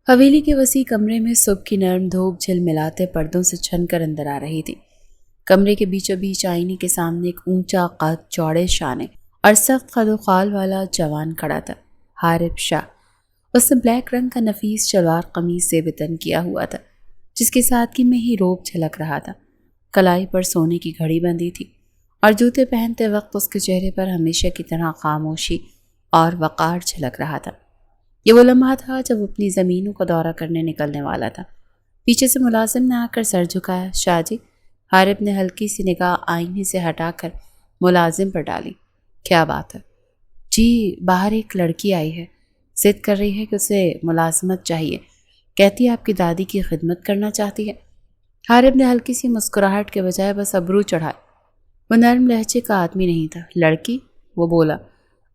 حویلی کے وسیع کمرے میں صبح کی نرم دھوپ جھلملاتے پردوں سے چھن کر اندر آ رہی تھی۔ کمرے کے بیچوں بیچ آئینے کے سامنے ایک اونچا قد، چوڑے شانے اور سخت قد و قال والا جوان کھڑا تھا، حارب شاہ۔ اس نے بلیک رنگ کا نفیس شلوار قمیص زیب تن کیا ہوا تھا، جس کی سادگی میں ہی روب جھلک رہا تھا۔ کلائی پر سونے کی گھڑی بندھی تھی اور جوتے پہنتے وقت اس کے چہرے پر ہمیشہ کی طرح خاموشی اور وقار جھلک رہا تھا۔ یہ وہ لمحہ تھا جب اپنی زمینوں کا دورہ کرنے نکلنے والا تھا۔ پیچھے سے ملازم نے آ کر سر جھکایا۔ شاہ جی؟ حارب نے ہلکی سی نگاہ آئینے سے ہٹا کر ملازم پر ڈالی۔ کیا بات ہے؟ جی، باہر ایک لڑکی آئی ہے، ضد کر رہی ہے کہ اسے ملازمت چاہیے، کہتی ہے آپ کی دادی کی خدمت کرنا چاہتی ہے۔ حارب نے ہلکی سی مسکراہٹ کے بجائے بس ابرو چڑھائے۔ وہ نرم لہجے کا آدمی نہیں تھا۔ لڑکی؟ وہ بولا،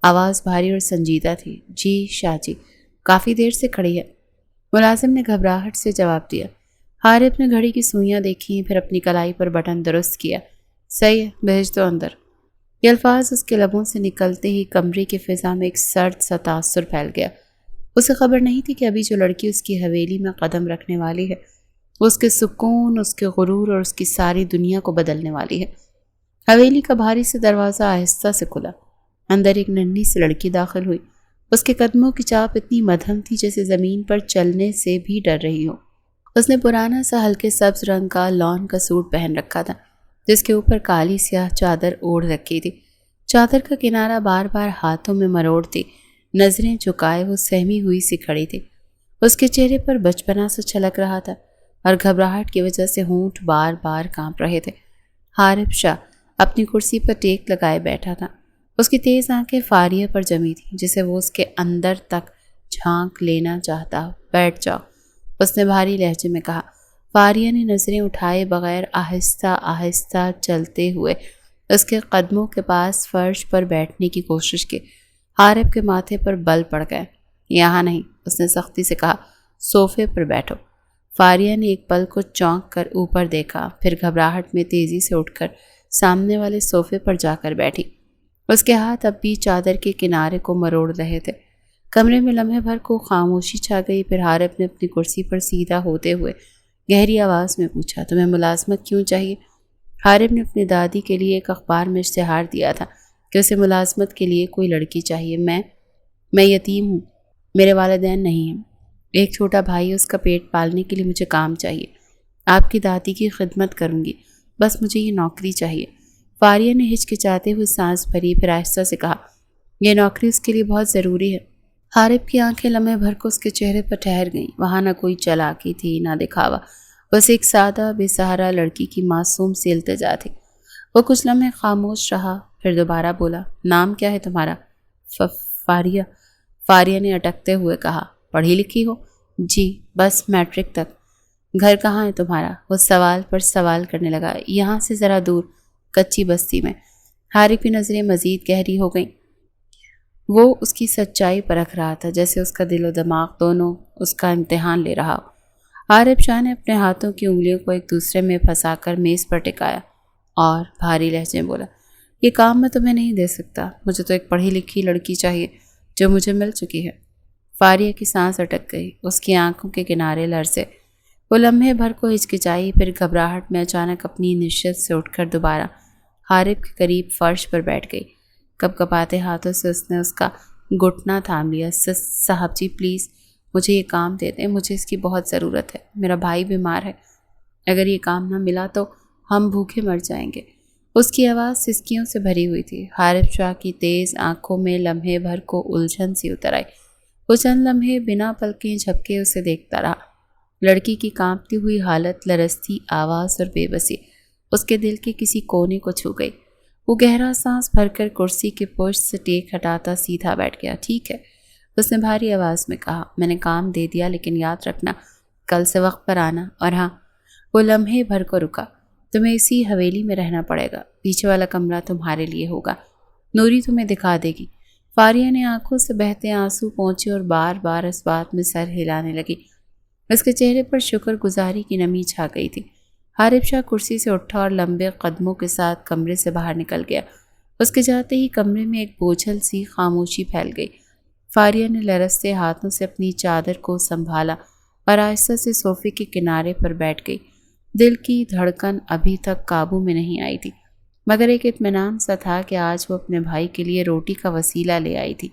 آواز بھاری اور سنجیدہ تھی۔ جی شاہ جی، کافی دیر سے کھڑی ہے۔ ملازم نے گھبراہٹ سے جواب دیا۔ حارب نے گھڑی کی سوئیاں دیکھیں، پھر اپنی کلائی پر بٹن درست کیا۔ صحیح ہے، بھیج دو اندر۔ یہ الفاظ اس کے لبوں سے نکلتے ہی کمرے کی فضا میں ایک سرد سا تاثر پھیل گیا۔ اسے خبر نہیں تھی کہ ابھی جو لڑکی اس کی حویلی میں قدم رکھنے والی ہے، وہ اس کے سکون، اس کے غرور اور اس کی ساری دنیا کو بدلنے والی ہے۔ حویلی کا بھاری سے دروازہ آہستہ سے کھلا۔ اندر ایک ننھی سی لڑکی داخل ہوئی۔ اس کے قدموں کی چاپ اتنی مدھم تھی جیسے زمین پر چلنے سے بھی ڈر رہی ہو۔ اس نے پرانا سا ہلکے سبز رنگ کا لان کا سوٹ پہن رکھا تھا، جس کے اوپر کالی سیاہ چادر اوڑھ رکھی تھی۔ چادر کا کنارہ بار بار ہاتھوں میں مروڑتی، نظریں جھکائے وہ سہمی ہوئی سی کھڑی تھی۔ اس کے چہرے پر بچپنا سا چھلک رہا تھا اور گھبراہٹ کی وجہ سے ہونٹ بار بار کانپ رہے تھے۔ حارب شاہ اپنی کرسی پر ٹیک لگائے بیٹھا تھا۔ اس کی تیز آنکھیں فاریہ پر جمی تھیں، جسے وہ اس کے اندر تک جھانک لینا چاہتا۔ بیٹھ جاؤ، اس نے بھاری لہجے میں کہا۔ فاریہ نے نظریں اٹھائے بغیر آہستہ آہستہ چلتے ہوئے اس کے قدموں کے پاس فرش پر بیٹھنے کی کوشش کی۔ حارب کے ماتھے پر بل پڑ گئے۔ یہاں نہیں، اس نے سختی سے کہا، صوفے پر بیٹھو۔ فاریہ نے ایک پل کو چونک کر اوپر دیکھا، پھر گھبراہٹ میں تیزی سے اٹھ کر سامنے والے صوفے پر جا کر بیٹھی۔ اس کے ہاتھ اب بھی چادر کے کنارے کو مروڑ رہے تھے۔ کمرے میں لمحے بھر کو خاموشی چھا گئی، پھر حارب نے اپنی کرسی پر سیدھا ہوتے ہوئے گہری آواز میں پوچھا، تمہیں ملازمت کیوں چاہیے؟ حارب نے اپنی دادی کے لیے ایک اخبار میں اشتہار دیا تھا کہ اسے ملازمت کے لیے کوئی لڑکی چاہیے۔ میں یتیم ہوں، میرے والدین نہیں ہیں، ایک چھوٹا بھائی، اس کا پیٹ پالنے کے لیے مجھے کام چاہیے۔ آپ کی دادی کی خدمت کروں گی، بس مجھے یہ نوکری چاہیے۔ فاریہ نے ہچکچاتے ہوئے سانس بھری، پھر آہستہ سے کہا، یہ نوکری اس کے لیے بہت ضروری ہے۔ حارب کی آنکھیں لمحے بھر کو اس کے چہرے پر ٹھہر گئیں۔ وہاں نہ کوئی چالاکی تھی، نہ دکھاوا، بس ایک سادہ بے سہارا لڑکی کی معصوم سی التجا تھی۔ وہ کچھ لمحے خاموش رہا، پھر دوبارہ بولا، نام کیا ہے تمہارا؟ فاریہ۔ فاریہ نے اٹکتے ہوئے کہا، پڑھی لکھی ہو؟ جی، بس میٹرک تک۔ گھر کہاں ہے تمہارا؟ وہ سوال پر سوال کرنے لگا۔ یہاں سے ذرا دور، کچی بستی میں۔ حارب کی نظریں مزید گہری ہو گئیں۔ وہ اس کی سچائی پرکھ رہا تھا، جیسے اس کا دل و دماغ دونوں اس کا امتحان لے رہا ہو۔ حارب شاہ نے اپنے ہاتھوں کی انگلیوں کو ایک دوسرے میں پھنسا کر میز پر ٹکایا اور بھاری لہجے میں بولا، یہ کام میں تمہیں نہیں دے سکتا، مجھے تو ایک پڑھی لکھی لڑکی چاہیے جو مجھے مل چکی ہے۔ فاریہ کی سانس اٹک گئی، اس کی آنکھوں کے کنارے لرزے۔ وہ لمحے بھر کو ہچکچائی، پھر گھبراہٹ میں اچانک اپنی نشست سے اٹھ کر دوبارہ حارب کے قریب فرش پر بیٹھ گئی۔ کپ کپاتے ہاتھوں سے اس نے اس کا گھٹنا تھام لیا۔ صاحب جی پلیز مجھے یہ کام دے دیں، مجھے اس کی بہت ضرورت ہے، میرا بھائی بیمار ہے، اگر یہ کام نہ ملا تو ہم بھوکے مر جائیں گے۔ اس کی آواز سسکیوں سے بھری ہوئی تھی۔ حارب شاہ کی تیز آنکھوں میں لمحے بھر کو الجھن سی اتر آئی۔ وہ چند لمحے بنا پلکیں جھپکے اسے دیکھتا رہا۔ لڑکی کی کانپتی ہوئی حالت، لرزتی آواز اور بے بسی اس کے دل کے کسی کونے کو چھو گئی۔ وہ گہرا سانس بھر کر کرسی کے پشت سے ٹیک ہٹاتا سیدھا بیٹھ گیا۔ ٹھیک ہے، اس نے بھاری آواز میں کہا، میں نے کام دے دیا، لیکن یاد رکھنا کل سے وقت پر آنا۔ اور ہاں، وہ لمحے بھر کو رکا، تمہیں اسی حویلی میں رہنا پڑے گا، پیچھے والا کمرہ تمہارے لیے ہوگا، نوری تمہیں دکھا دے گی۔ فاریہ نے آنکھوں سے بہتے آنسو پونچھے اور بار بار اس بات میں سر ہلانے لگی۔ اس کے چہرے پر شکر گزاری کی نمی چھا گئی تھی۔ حارب شاہ کرسی سے اٹھا اور لمبے قدموں کے ساتھ کمرے سے باہر نکل گیا۔ اس کے جاتے ہی کمرے میں ایک بوجھل سی خاموشی پھیل گئی۔ فاریہ نے لرزتے ہاتھوں سے اپنی چادر کو سنبھالا اور آہستہ سے صوفے کے کنارے پر بیٹھ گئی۔ دل کی دھڑکن ابھی تک قابو میں نہیں آئی تھی، مگر ایک اطمینان سا تھا کہ آج وہ اپنے بھائی کے لیے روٹی کا وسیلہ لے آئی تھی۔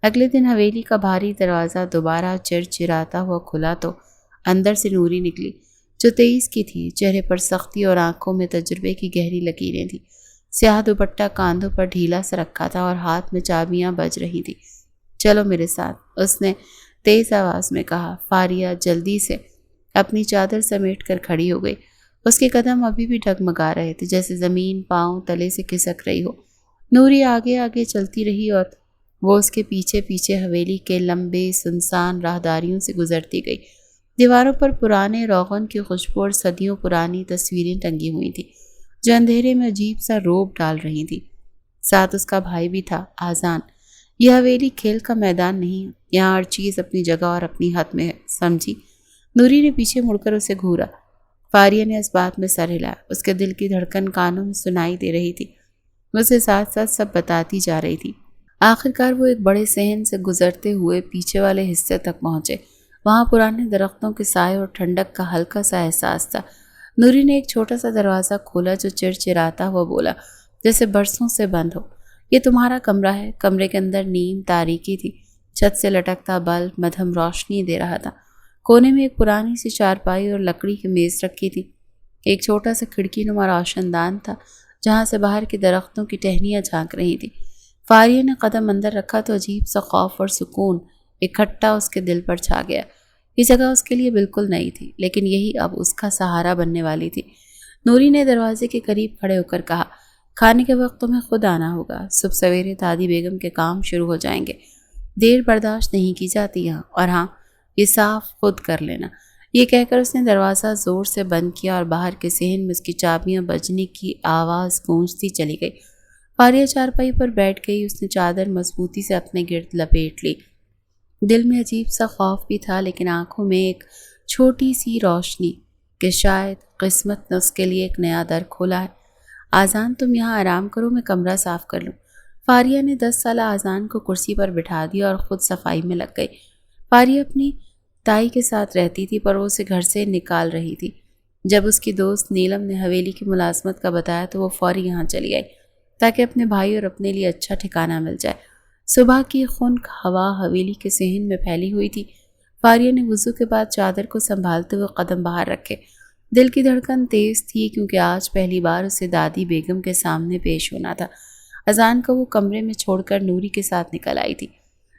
اگلے دن حویلی کا بھاری دروازہ دوبارہ چرچراتا ہوا کھلا تو اندر سے نوری نکلی، جو 23 کی تھی۔ چہرے پر سختی اور آنکھوں میں تجربے کی گہری لکیریں تھیں۔ سیاہ دوپٹہ کاندھوں پر ڈھیلا سا رکھا تھا اور ہاتھ میں چابیاں بج رہی تھیں۔ چلو میرے ساتھ، اس نے تیز آواز میں کہا۔ فاریہ جلدی سے اپنی چادر سمیٹ کر کھڑی ہو گئی۔ اس کے قدم ابھی بھی ڈگمگا رہے تھے، جیسے زمین پاؤں تلے سے کھسک رہی ہو۔ نوری آگے آگے چلتی رہی اور وہ اس کے پیچھے پیچھے حویلی کے لمبے سنسان راہداریوں سے گزرتی گئی۔ دیواروں پر پرانے روغن کی خوشبو اور صدیوں پرانی تصویریں ٹنگی ہوئی تھیں، جو اندھیرے میں عجیب سا روب ڈال رہی تھیں۔ ساتھ اس کا بھائی بھی تھا، آذان۔ یہ حویلی کھیل کا میدان نہیں، یہاں ہر چیز اپنی جگہ اور اپنی حد میں ہے، سمجھی؟ نوری نے پیچھے مڑ کر اسے گھورا۔ فاریہ نے اس بات میں سر ہلایا۔ اس کے دل کی دھڑکن کانوں میں سنائی دے رہی تھی، اسے ساتھ ساتھ سب بتاتی جا رہی تھی۔ آخرکار وہ ایک بڑے صحن سے گزرتے ہوئے پیچھے والے حصے تک پہنچے۔ وہاں پرانے درختوں کے سائے اور ٹھنڈک کا ہلکا سا احساس تھا۔ نوری نے ایک چھوٹا سا دروازہ کھولا جو چرچراتا ہوا بولا، جیسے برسوں سے بند ہو۔ یہ تمہارا کمرہ ہے۔ کمرے کے اندر نیم تاریکی تھی، چھت سے لٹکتا بلب مدھم روشنی دے رہا تھا۔ کونے میں ایک پرانی سی چارپائی اور لکڑی کی میز رکھی تھی۔ ایک چھوٹا سا کھڑکی نما روشن دان تھا، جہاں سے باہر کے درختوں کی ٹہنیاں جھانک رہی تھیں۔ فاریہ نے قدم اندر رکھا تو عجیب سا خوف اور سکون اکٹھا اس کے دل پر چھا گیا۔ یہ جگہ اس کے لیے بالکل نئی تھی، لیکن یہی اب اس کا سہارا بننے والی تھی۔ نوری نے دروازے کے قریب کھڑے ہو کر کہا، کھانے کے وقت تمہیں خود آنا ہوگا۔ صبح سویرے دادی بیگم کے کام شروع ہو جائیں گے۔ دیر برداشت نہیں کی جاتی یہاں، اور ہاں، یہ صاف خود کر لینا۔ یہ کہہ کر اس نے دروازہ زور سے بند کیا اور باہر کے صحن میں اس کی چابیاں بجنے کی آواز گونجتی چلی گئی۔ فاریہ چارپائی پر بیٹھ گئی۔ اس نے چادر مضبوطی سے اپنے گرد لپیٹ لی۔ دل میں عجیب سا خوف بھی تھا، لیکن آنکھوں میں ایک چھوٹی سی روشنی کہ شاید قسمت نے اس کے لیے ایک نیا در کھولا ہے۔ آذان، تم یہاں آرام کرو، میں کمرہ صاف کر لوں۔ فاریہ نے 10 سالہ آذان کو کرسی پر بٹھا دیا اور خود صفائی میں لگ گئی۔ فاریہ اپنی تائی کے ساتھ رہتی تھی، پر وہ اسے گھر سے نکال رہی تھی۔ جب اس کی دوست نیلم نے حویلی کی ملازمت کا بتایا تو وہ فوری یہاں چلی آئی، تاکہ اپنے بھائی اور اپنے لیے اچھا ٹھکانہ مل جائے۔ صبح کی خنک ہوا حویلی کے صحن میں پھیلی ہوئی تھی۔ فاریہ نے وضو کے بعد چادر کو سنبھالتے ہوئے قدم باہر رکھے۔ دل کی دھڑکن تیز تھی، کیونکہ آج پہلی بار اسے دادی بیگم کے سامنے پیش ہونا تھا۔ اذان کو وہ کمرے میں چھوڑ کر نوری کے ساتھ نکل آئی تھی۔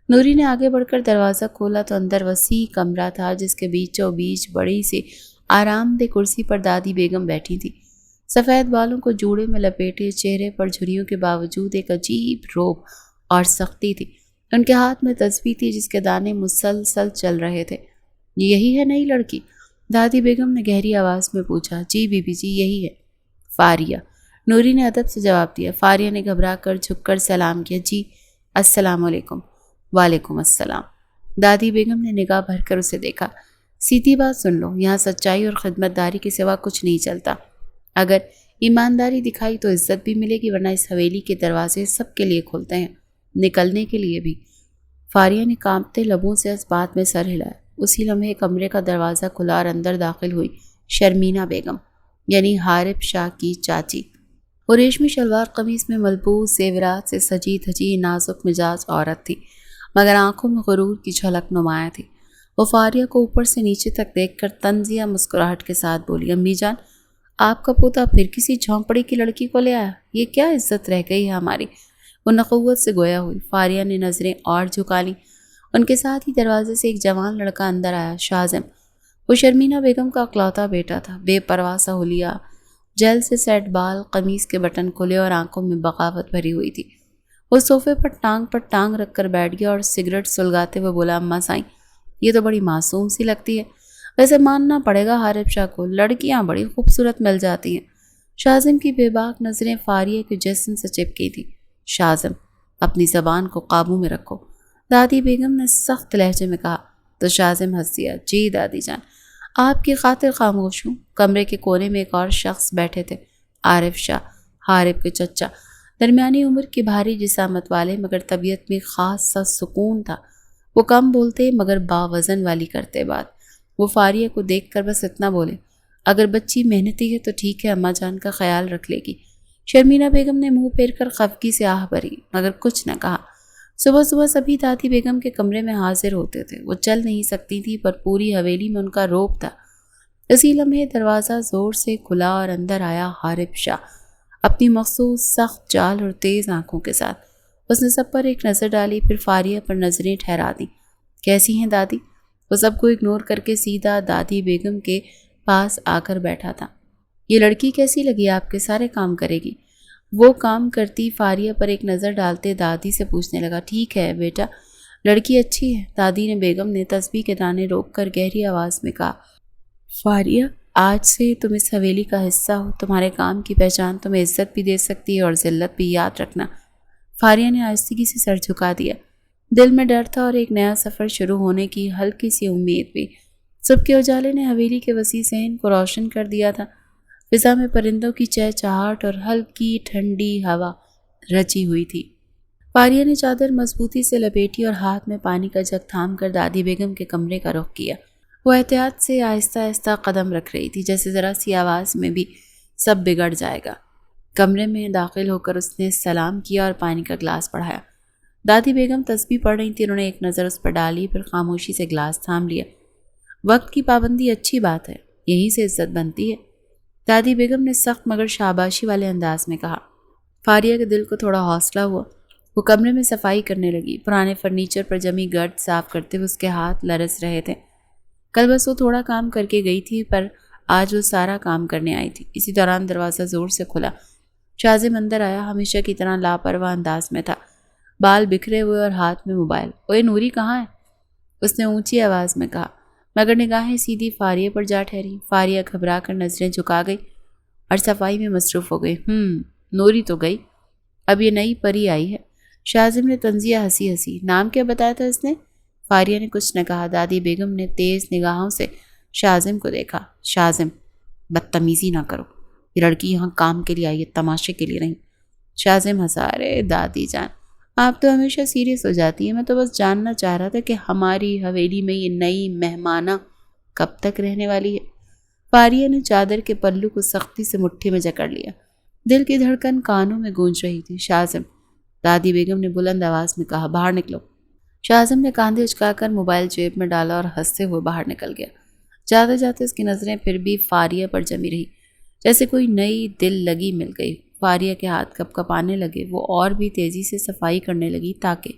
نوری نے آگے بڑھ کر دروازہ کھولا تو اندر وسیع کمرہ تھا، جس کے بیچوں بیچ بڑی سی آرام دہ کرسی پر دادی بیگم بیٹھی تھی۔ سفید بالوں کو جوڑے میں لپیٹے، چہرے پر جھریوں کے باوجود ایک عجیب روب اور سختی تھی۔ ان کے ہاتھ میں تسبیح تھی، جس کے دانے مسلسل چل رہے تھے۔ یہی ہے نئی لڑکی؟ دادی بیگم نے گہری آواز میں پوچھا۔ جی بی بی جی، یہی ہے فاریہ، نوری نے ادب سے جواب دیا۔ فاریہ نے گھبرا کر جھک کر سلام کیا۔ جی السلام علیکم۔ وعلیکم السلام۔ دادی بیگم نے نگاہ بھر کر اسے دیکھا۔ سیدھی بات سن لو، یہاں سچائی اور خدمت داری کے سوا کچھ نہیں چلتا۔ اگر ایمانداری دکھائی تو عزت بھی ملے گی، ورنہ اس حویلی کے دروازے سب کے لیے کھلتے ہیں، نکلنے کے لیے بھی۔ فاریہ نے کانپتے لبوں سے اس بات میں سر ہلایا۔ اسی لمحے کمرے کا دروازہ کھلا اور اندر داخل ہوئی شرمینہ بیگم، یعنی حارب شاہ کی چاچی۔ وہ ریشمی شلوار قمیص میں ملبوس زیورات سے سجی دھجی نازک مزاج عورت تھی، مگر آنکھوں میں غرور کی جھلک نمایاں تھی۔ وہ فاریہ کو اوپر سے نیچے تک دیکھ کر طنزیہ مسکراہٹ کے ساتھ بولی، امی جان، آپ کا پوتا پھر کسی جھونپڑی کی لڑکی کو لے آیا؟ یہ کیا عزت رہ گئی ہے ہماری؟ وہ نخوت سے گویا ہوئی۔ فاریہ نے نظریں اور جھکا لیں۔ ان کے ساتھ ہی دروازے سے ایک جوان لڑکا اندر آیا، شازم۔ وہ شرمینہ بیگم کا اکلوتا بیٹا تھا، بے پرواہ سا حلیہ، جل سے سیٹ بال، قمیص کے بٹن کھلے اور آنکھوں میں بغاوت بھری ہوئی تھی۔ وہ صوفے پر ٹانگ رکھ کر بیٹھ گیا اور سگریٹ سلگاتے ہوئے بولا، اماں سائیں، یہ تو بڑی معصوم سی لگتی ہے۔ ویسے ماننا پڑے گا حارب شاہ کو، لڑکیاں بڑی خوبصورت مل جاتی ہیں۔ شازم کی بے باک نظریں فاریہ کے جسم سے چپکی تھی۔ شازم، اپنی زبان کو قابو میں رکھو، دادی بیگم نے سخت لہجے میں کہا۔ تو شازم ہنس دیا۔ جی دادی جان، آپ کی خاطر خاموش ہوں۔ کمرے کے کونے میں ایک اور شخص بیٹھے تھے، عارف شاہ، حارب کے چچا، درمیانی عمر کی بھاری جسامت والے، مگر طبیعت میں خاص سا سکون تھا۔ وہ کم بولتے مگر باوزن والی کرتے بات۔ وہ فاریہ کو دیکھ کر بس اتنا بولے، اگر بچی محنتی ہے تو ٹھیک ہے، اماں جان کا خیال رکھ لے گی۔ شرمینہ بیگم نے منہ پھیر کر خفگی سے آہ بھری مگر کچھ نہ کہا۔ صبح صبح سبھی دادی بیگم کے کمرے میں حاضر ہوتے تھے۔ وہ چل نہیں سکتی تھی پر پوری حویلی میں ان کا رعب تھا۔ اسی لمحے دروازہ زور سے کھلا اور اندر آیا حارب شاہ، اپنی مخصوص سخت چال اور تیز آنکھوں کے ساتھ۔ اس نے سب پر ایک نظر ڈالی، پھر فاریہ پر نظریں ٹھہرا دیں۔ کیسی ہیں دادی؟ وہ سب کو اگنور کر کے سیدھا دادی بیگم کے پاس آ کر بیٹھا تھا۔ یہ لڑکی کیسی لگی آپ کے؟ سارے کام کرے گی؟ وہ کام کرتی فاریہ پر ایک نظر ڈالتے دادی سے پوچھنے لگا۔ ٹھیک ہے بیٹا، لڑکی اچھی ہے، دادی نے بیگم نے تسبیح کے دانے روک کر گہری آواز میں کہا۔ فاریہ، آج سے تم اس حویلی کا حصہ ہو، تمہارے کام کی پہچان تمہیں عزت بھی دے سکتی ہے اور ذلت بھی، یاد رکھنا۔ فاریہ نے آہستگی سے سر جھکا دیا۔ دل میں ڈر تھا اور ایک نیا سفر شروع ہونے کی ہلکی سی امید بھی۔ صبح کے اجالے نے حویلی کے وسیع صحن کو روشن کر دیا تھا۔ فضا میں پرندوں کی چہچہاہٹ اور ہلکی ٹھنڈی ہوا رچی ہوئی تھی۔ فاریہ نے چادر مضبوطی سے لپیٹی اور ہاتھ میں پانی کا جگ تھام کر دادی بیگم کے کمرے کا رخ کیا۔ وہ احتیاط سے آہستہ آہستہ قدم رکھ رہی تھی، جیسے ذرا سی آواز میں بھی سب بگڑ جائے گا۔ کمرے میں داخل ہو کر اس نے سلام کیا اور پانی کا گلاس بڑھایا۔ دادی بیگم تسبیح پڑھ رہی تھی، انہوں نے ایک نظر اس پر ڈالی، پھر خاموشی سے گلاس تھام لیا۔ وقت کی پابندی اچھی بات ہے، یہیں سے عزت بنتی ہے، دادی بیگم نے سخت مگر شاباشی والے انداز میں کہا۔ فاریہ کے دل کو تھوڑا حوصلہ ہوا۔ وہ کمرے میں صفائی کرنے لگی، پرانے فرنیچر پر جمی گرد صاف کرتے ہوئے اس کے ہاتھ لرز رہے تھے۔ کل بس وہ تھوڑا کام کر کے گئی تھی، پر آج وہ سارا کام کرنے آئی تھی۔ اسی دوران دروازہ زور سے کھلا۔ شاذم اندر آیا، ہمیشہ کی طرح لاپرواہ انداز میں تھا، بال بکھرے ہوئے اور ہاتھ میں موبائل۔ اوئے نوری کہاں ہے؟ اس نے اونچی آواز میں کہا، مگر نگاہیں سیدھی فاریہ پر جا ٹھہری۔ فاریہ گھبرا کر نظریں جھکا گئی اور صفائی میں مصروف ہو گئی۔ نوری تو گئی، اب یہ نئی پری آئی ہے۔ شاذم نے طنزیہ ہنسی۔ نام کیا بتایا تھا اس نے؟ فاریہ نے کچھ نہ کہا۔ دادی بیگم نے تیز نگاہوں سے شاذم کو دیکھا۔ شاذم، بدتمیزی نہ کرو، یہ لڑکی یہاں کام کے لیے آئی ہے، تماشے کے لیے نہیں۔ شاذم ہنسا، ارے دادی جان، آپ تو ہمیشہ سیریس ہو جاتی ہیں، میں تو بس جاننا چاہ رہا تھا کہ ہماری حویلی میں یہ نئی مہمانہ کب تک رہنے والی ہے۔ فاریہ نے چادر کے پلو کو سختی سے مٹھی میں جکڑ لیا، دل کی دھڑکن کانوں میں گونج رہی تھی۔ شاذم، دادی بیگم نے بلند آواز میں کہا، باہر نکلو۔ شاذم نے کاندھے اچکا کر موبائل جیب میں ڈالا اور ہنستے ہوئے باہر نکل گیا۔ جاتے جاتے اس کی نظریں پھر بھی فاریہ پر جمی رہی، جیسے کوئی نئی دل لگی مل گئی۔ فاریہ کے ہاتھ کپ کپانے لگے، وہ اور بھی تیزی سے صفائی کرنے لگی تاکہ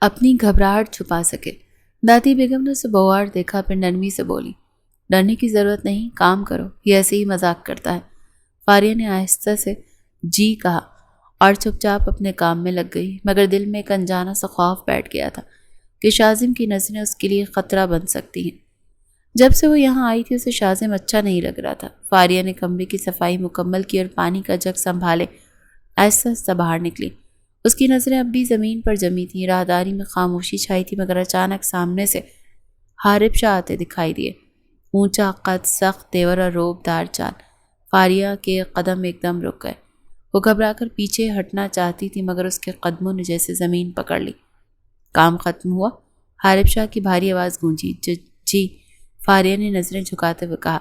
اپنی گھبراہٹ چھپا سکے۔ دادی بیگم نے اسے بوار دیکھا، پھر نرمی سے بولی، ڈرنے کی ضرورت نہیں، کام کرو، یہ ایسے ہی مذاق کرتا ہے۔ فاریہ نے آہستہ سے جی کہا اور چپ چاپ اپنے کام میں لگ گئی، مگر دل میں ایک انجانا سا خوف بیٹھ گیا تھا کہ شاذم کی نظریں اس کے لیے خطرہ بن سکتی ہیں۔ جب سے وہ یہاں آئی تھی اسے شاذم اچھا نہیں لگ رہا تھا۔ فاریہ نے کمرے کی صفائی مکمل کی اور پانی کا جگ سنبھالے آہستہ آہستہ باہر نکلی۔ اس کی نظریں اب بھی زمین پر جمی تھیں، راہداری میں خاموشی چھائی تھی، مگر اچانک سامنے سے حارب شاہ آتے دکھائی دیے۔ اونچا قد، سخت تیور اور روب دار چال۔ فاریہ کے قدم ایک دم رک گئے۔ وہ گھبرا کر پیچھے ہٹنا چاہتی تھی، مگر اس کے قدموں نے جیسے زمین پکڑ لی۔ کام ختم ہوا؟ حارب شاہ کی بھاری آواز گونجی۔ جی، فاریہ نے نظریں جھکاتے ہوئے کہا۔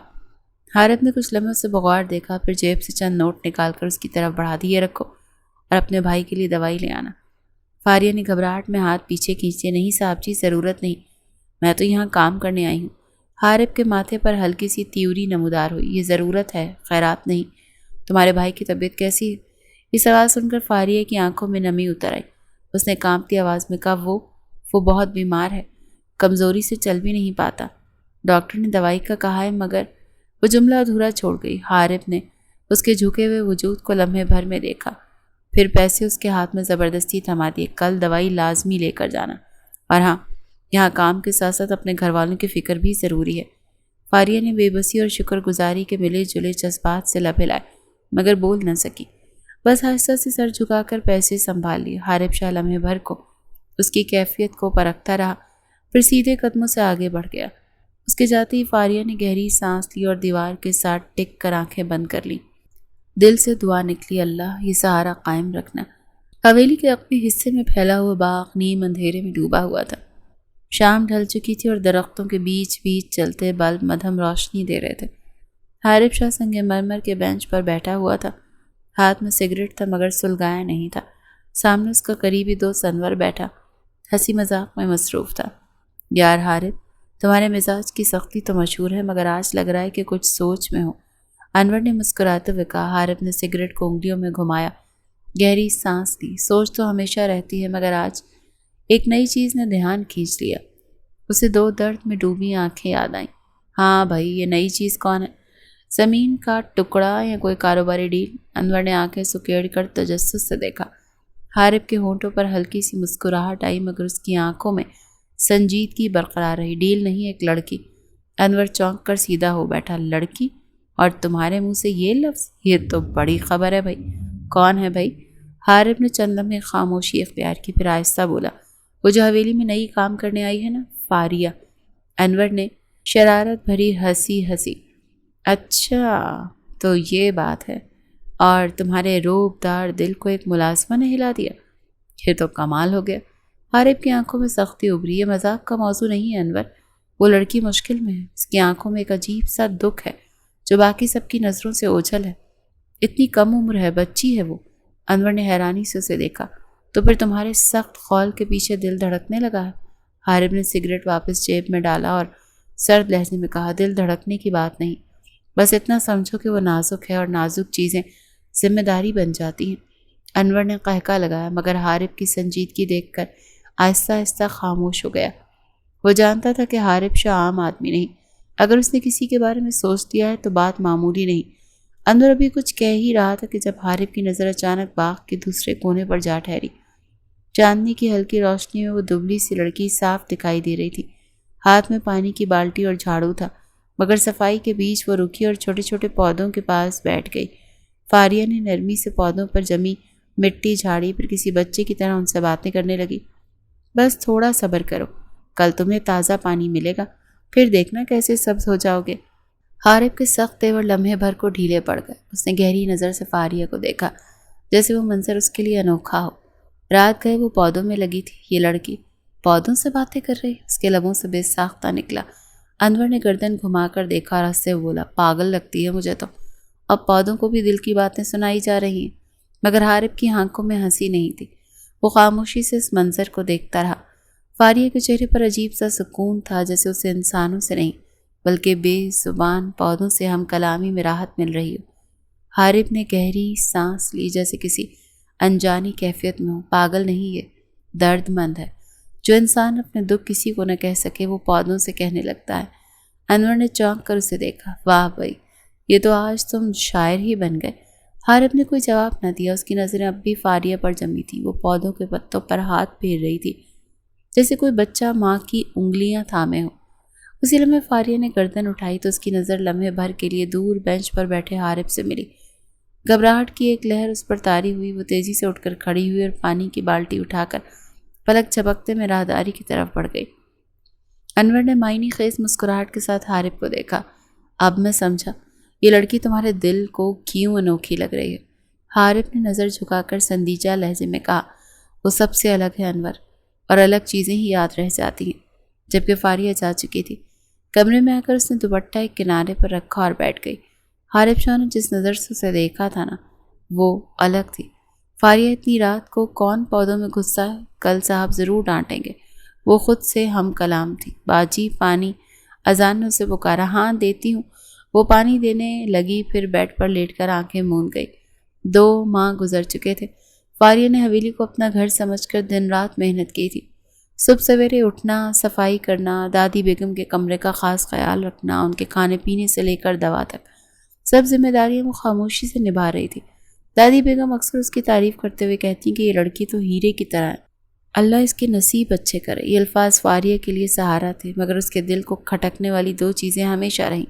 حارب نے کچھ لمحے اسے بغور دیکھا، پھر جیب سے چند نوٹ نکال کر اس کی طرف بڑھا دی، یہ رکھو اور اپنے بھائی کے لیے دوائی لے آنا۔ فاریہ نے گھبراہٹ میں ہاتھ پیچھے کھینچے، نہیں صاحب جی، ضرورت نہیں، میں تو یہاں کام کرنے آئی ہوں۔ حارب کے ماتھے پر ہلکی سی تیوری نمودار ہوئی، یہ ضرورت ہے، خیرات نہیں۔ تمہارے بھائی کی طبیعت کیسی ہے؟ یہ سوال سن کر فاریہ کی آنکھوں میں نمی اتر آئی۔ اس نے کانپتی آواز میں کہا، وہ بہت بیمار ہے، کمزوری سے چل بھی نہیں پاتا، ڈاکٹر نے دوائی کا کہا ہے، مگر وہ جملہ ادھورا چھوڑ گئی۔ حارب نے اس کے جھکے ہوئے وجود کو لمحے بھر میں دیکھا، پھر پیسے اس کے ہاتھ میں زبردستی تھما دیے۔ کل دوائی لازمی لے کر جانا، اور ہاں، یہاں کام کے ساتھ ساتھ اپنے گھر والوں کی فکر بھی ضروری ہے۔ فاریہ نے بے بسی اور شکر گزاری کے ملے جلے جذبات سے لب ہلائے، مگر بول نہ سکی، بس آہستہ سے سر جھکا کر پیسے سنبھال لیے۔ حارب شاہ لمحے بھر کو اس کی کیفیت کو پرکھتا رہا، پھر سیدھے قدموں سے آگے بڑھ گیا۔ اس کے جاتے ہی فاریہ نے گہری سانس لی اور دیوار کے ساتھ ٹک کر آنکھیں بند کر لی۔ دل سے دعا نکلی، اللہ یہ سہارا قائم رکھنا۔ حویلی کے اپنے حصے میں پھیلا ہوا باغ نیم اندھیرے میں ڈوبا ہوا تھا۔ شام ڈھل چکی تھی اور درختوں کے بیچ بیچ چلتے بلب مدھم روشنی دے رہے تھے۔ حارب شاہ سنگ مرمر کے بینچ پر بیٹھا ہوا تھا، ہاتھ میں سگریٹ تھا مگر سلگایا نہیں تھا۔ سامنے اس کا قریبی دوست انور بیٹھا، ہنسی مذاق میں مصروف تھا۔ یار حارب، تمہارے مزاج کی سختی تو مشہور ہے مگر آج لگ رہا ہے کہ کچھ سوچ میں ہو، انور نے مسکراتے ہوئے کہا۔ حارب نے سگریٹ کو انگلیوں میں گھمایا، گہری سانس لی۔ سوچ تو ہمیشہ رہتی ہے مگر آج ایک نئی چیز نے دھیان کھینچ لیا۔ اسے دو درد میں ڈوبی آنکھیں یاد آئیں۔ ہاں بھائی، یہ نئی چیز کون ہے؟ زمین کا ٹکڑا یا کوئی کاروباری ڈیل؟ انور نے آنکھیں سکیڑ کر تجسس سے دیکھا۔ حارب کے ہونٹوں پر ہلکی سی مسکراہٹ آئی مگر اس کی آنکھوں میں سنجیدگی برقرار رہی۔ ڈیل نہیں، ایک لڑکی۔ انور چونک کر سیدھا ہو بیٹھا۔ لڑکی؟ اور تمہارے منہ سے یہ لفظ؟ یہ تو بڑی خبر ہے بھائی۔ کون ہے بھائی؟ حارب نے چند لمحے خاموشی اختیار کی، پھر آہستہ بولا، وہ جو حویلی میں نئی کام کرنے آئی ہے نا، فاریہ۔ انور نے شرارت بھری ہنسی ہنسی۔ اچھا تو یہ بات ہے، اور تمہارے روب دار دل کو ایک ملازمہ نے ہلا دیا؟ یہ تو کمال ہو گیا۔ حارب کی آنکھوں میں سختی ابھری۔ یہ مذاق کا موضوع نہیں ہے انور، وہ لڑکی مشکل میں ہے، اس کی آنکھوں میں ایک عجیب سا دکھ ہے جو باقی سب کی نظروں سے اوجھل ہے۔ اتنی کم عمر ہے، بچی ہے وہ۔ انور نے حیرانی سے اسے دیکھا۔ تو پھر تمہارے سخت خول کے پیچھے دل دھڑکنے لگا ہے؟ حارب نے سگریٹ واپس جیب میں ڈالا اور سرد لہجے میں کہا، دل دھڑکنے کی بات نہیں، بس اتنا سمجھو کہ وہ نازک ہے اور نازک چیزیں ذمہ داری بن جاتی ہیں۔ انور نے قہقہ لگایا مگر حارب کی سنجیدگی دیکھ کر آہستہ آہستہ خاموش ہو گیا۔ وہ جانتا تھا کہ حارب شاہ عام آدمی نہیں، اگر اس نے کسی کے بارے میں سوچ لیا ہے تو بات معمولی نہیں۔ انور ابھی کچھ کہہ ہی رہا تھا کہ جب حارب کی نظر اچانک باغ کے دوسرے کونے پر جا ٹھہری۔ چاندنی کی ہلکی روشنی میں وہ دبلی سی لڑکی صاف دکھائی دے رہی تھی۔ ہاتھ میں پانی کی بالٹی اور جھاڑو تھا مگر صفائی کے بیچ وہ رکی اور چھوٹے چھوٹے پودوں کے پاس بیٹھ گئی۔ فاریہ نے نرمی سے پودوں پر جمی مٹی جھاڑی، پھر کسی بچے کی طرح ان سے باتیں کرنے لگی۔ بس تھوڑا صبر کرو، کل تمہیں تازہ پانی ملے گا، پھر دیکھنا کیسے سبز ہو جاؤ گے۔ حارب کے سخت تیور لمحے بھر کو ڈھیلے پڑ گئے۔ اس نے گہری نظر سے فاریہ کو دیکھا، جیسے وہ منظر اس کے لیے انوکھا ہو۔ رات گئے وہ پودوں میں لگی تھی، یہ لڑکی پودوں سے باتیں کر رہی؟ اس کے لبوں سے بے ساختہ نکلا۔ انور نے گردن گھما کر دیکھا اور ہنستے بولا، پاگل لگتی ہے مجھے تو، اب پودوں کو بھی دل کی باتیں سنائی جا رہی ہیں۔ مگر حارب کی آنکھوں میں ہنسی نہیں تھی، وہ خاموشی سے اس منظر کو دیکھتا رہا۔ فاریہ کے چہرے پر عجیب سا سکون تھا، جیسے اسے انسانوں سے نہیں بلکہ بے زبان پودوں سے ہم کلامی میں راحت مل رہی ہو۔ حارب نے گہری سانس لی، جیسے کسی انجانی کیفیت میں ہو۔ پاگل نہیں، یہ درد مند ہے۔ جو انسان اپنے دکھ کسی کو نہ کہہ سکے وہ پودوں سے کہنے لگتا ہے۔ انور نے چونک کر اسے دیکھا۔ واہ بھائی، یہ تو آج تم شاعر ہی بن گئے۔ حارب نے کوئی جواب نہ دیا، اس کی نظریں اب بھی فاریہ پر جمی تھی۔ وہ پودوں کے پتوں پر ہاتھ پھیر رہی تھی جیسے کوئی بچہ ماں کی انگلیاں تھامے ہو۔ اسی لمحے فاریہ نے گردن اٹھائی تو اس کی نظر لمحے بھر کے لیے دور بینچ پر بیٹھے حارب سے ملی۔ گھبراہٹ کی ایک لہر اس پر طاری ہوئی، وہ تیزی سے اٹھ کر کھڑی ہوئی اور پانی کی بالٹی اٹھا کر پلک جھپکتے میں راہداری کی طرف بڑھ گئی۔ انور نے معنی خیز مسکراہٹ کے ساتھ حارب کو دیکھا۔ اب میں سمجھا یہ لڑکی تمہارے دل کو کیوں انوکھی لگ رہی ہے۔ حارب نے نظر جھکا کر سندیجہ لہجے میں کہا، وہ سب سے الگ ہے انور، اور الگ چیزیں ہی یاد رہ جاتی ہیں۔ جبکہ فاریہ جا چکی تھی، کمرے میں آ کر اس نے دوپٹہ ایک کنارے پر رکھا اور بیٹھ گئی۔ حارب شاہ نے جس نظر سے اسے دیکھا تھا نا، وہ الگ تھی۔ فاریہ اتنی رات کو کون پودوں میں گھسا ہے؟ کل صاحب ضرور ڈانٹیں گے۔ وہ خود سے ہم کلام تھی۔ باجی پانی، اذان نے اسے پکارا۔ ہاں دیتی ہوں۔ وہ پانی دینے لگی، پھر بیڈ پر لیٹ کر آنکھیں موند گئی۔ 2 ماہ گزر چکے تھے۔ فاریہ نے حویلی کو اپنا گھر سمجھ کر دن رات محنت کی تھی۔ صبح سویرے اٹھنا، صفائی کرنا، دادی بیگم کے کمرے کا خاص خیال رکھنا، ان کے کھانے پینے سے لے کر دوا تک، سب ذمہ داریاں وہ خاموشی سے نبھا رہی تھی۔ دادی بیگم اکثر اس کی تعریف کرتے ہوئے کہتی کہ یہ لڑکی تو ہیرے کی طرح ہے، اللہ اس کے نصیب اچھے کرے۔ یہ الفاظ فاریہ کے لیے سہارا تھے مگر اس کے دل کو کھٹکنے والی 2 چیزیں ہمیشہ رہیں،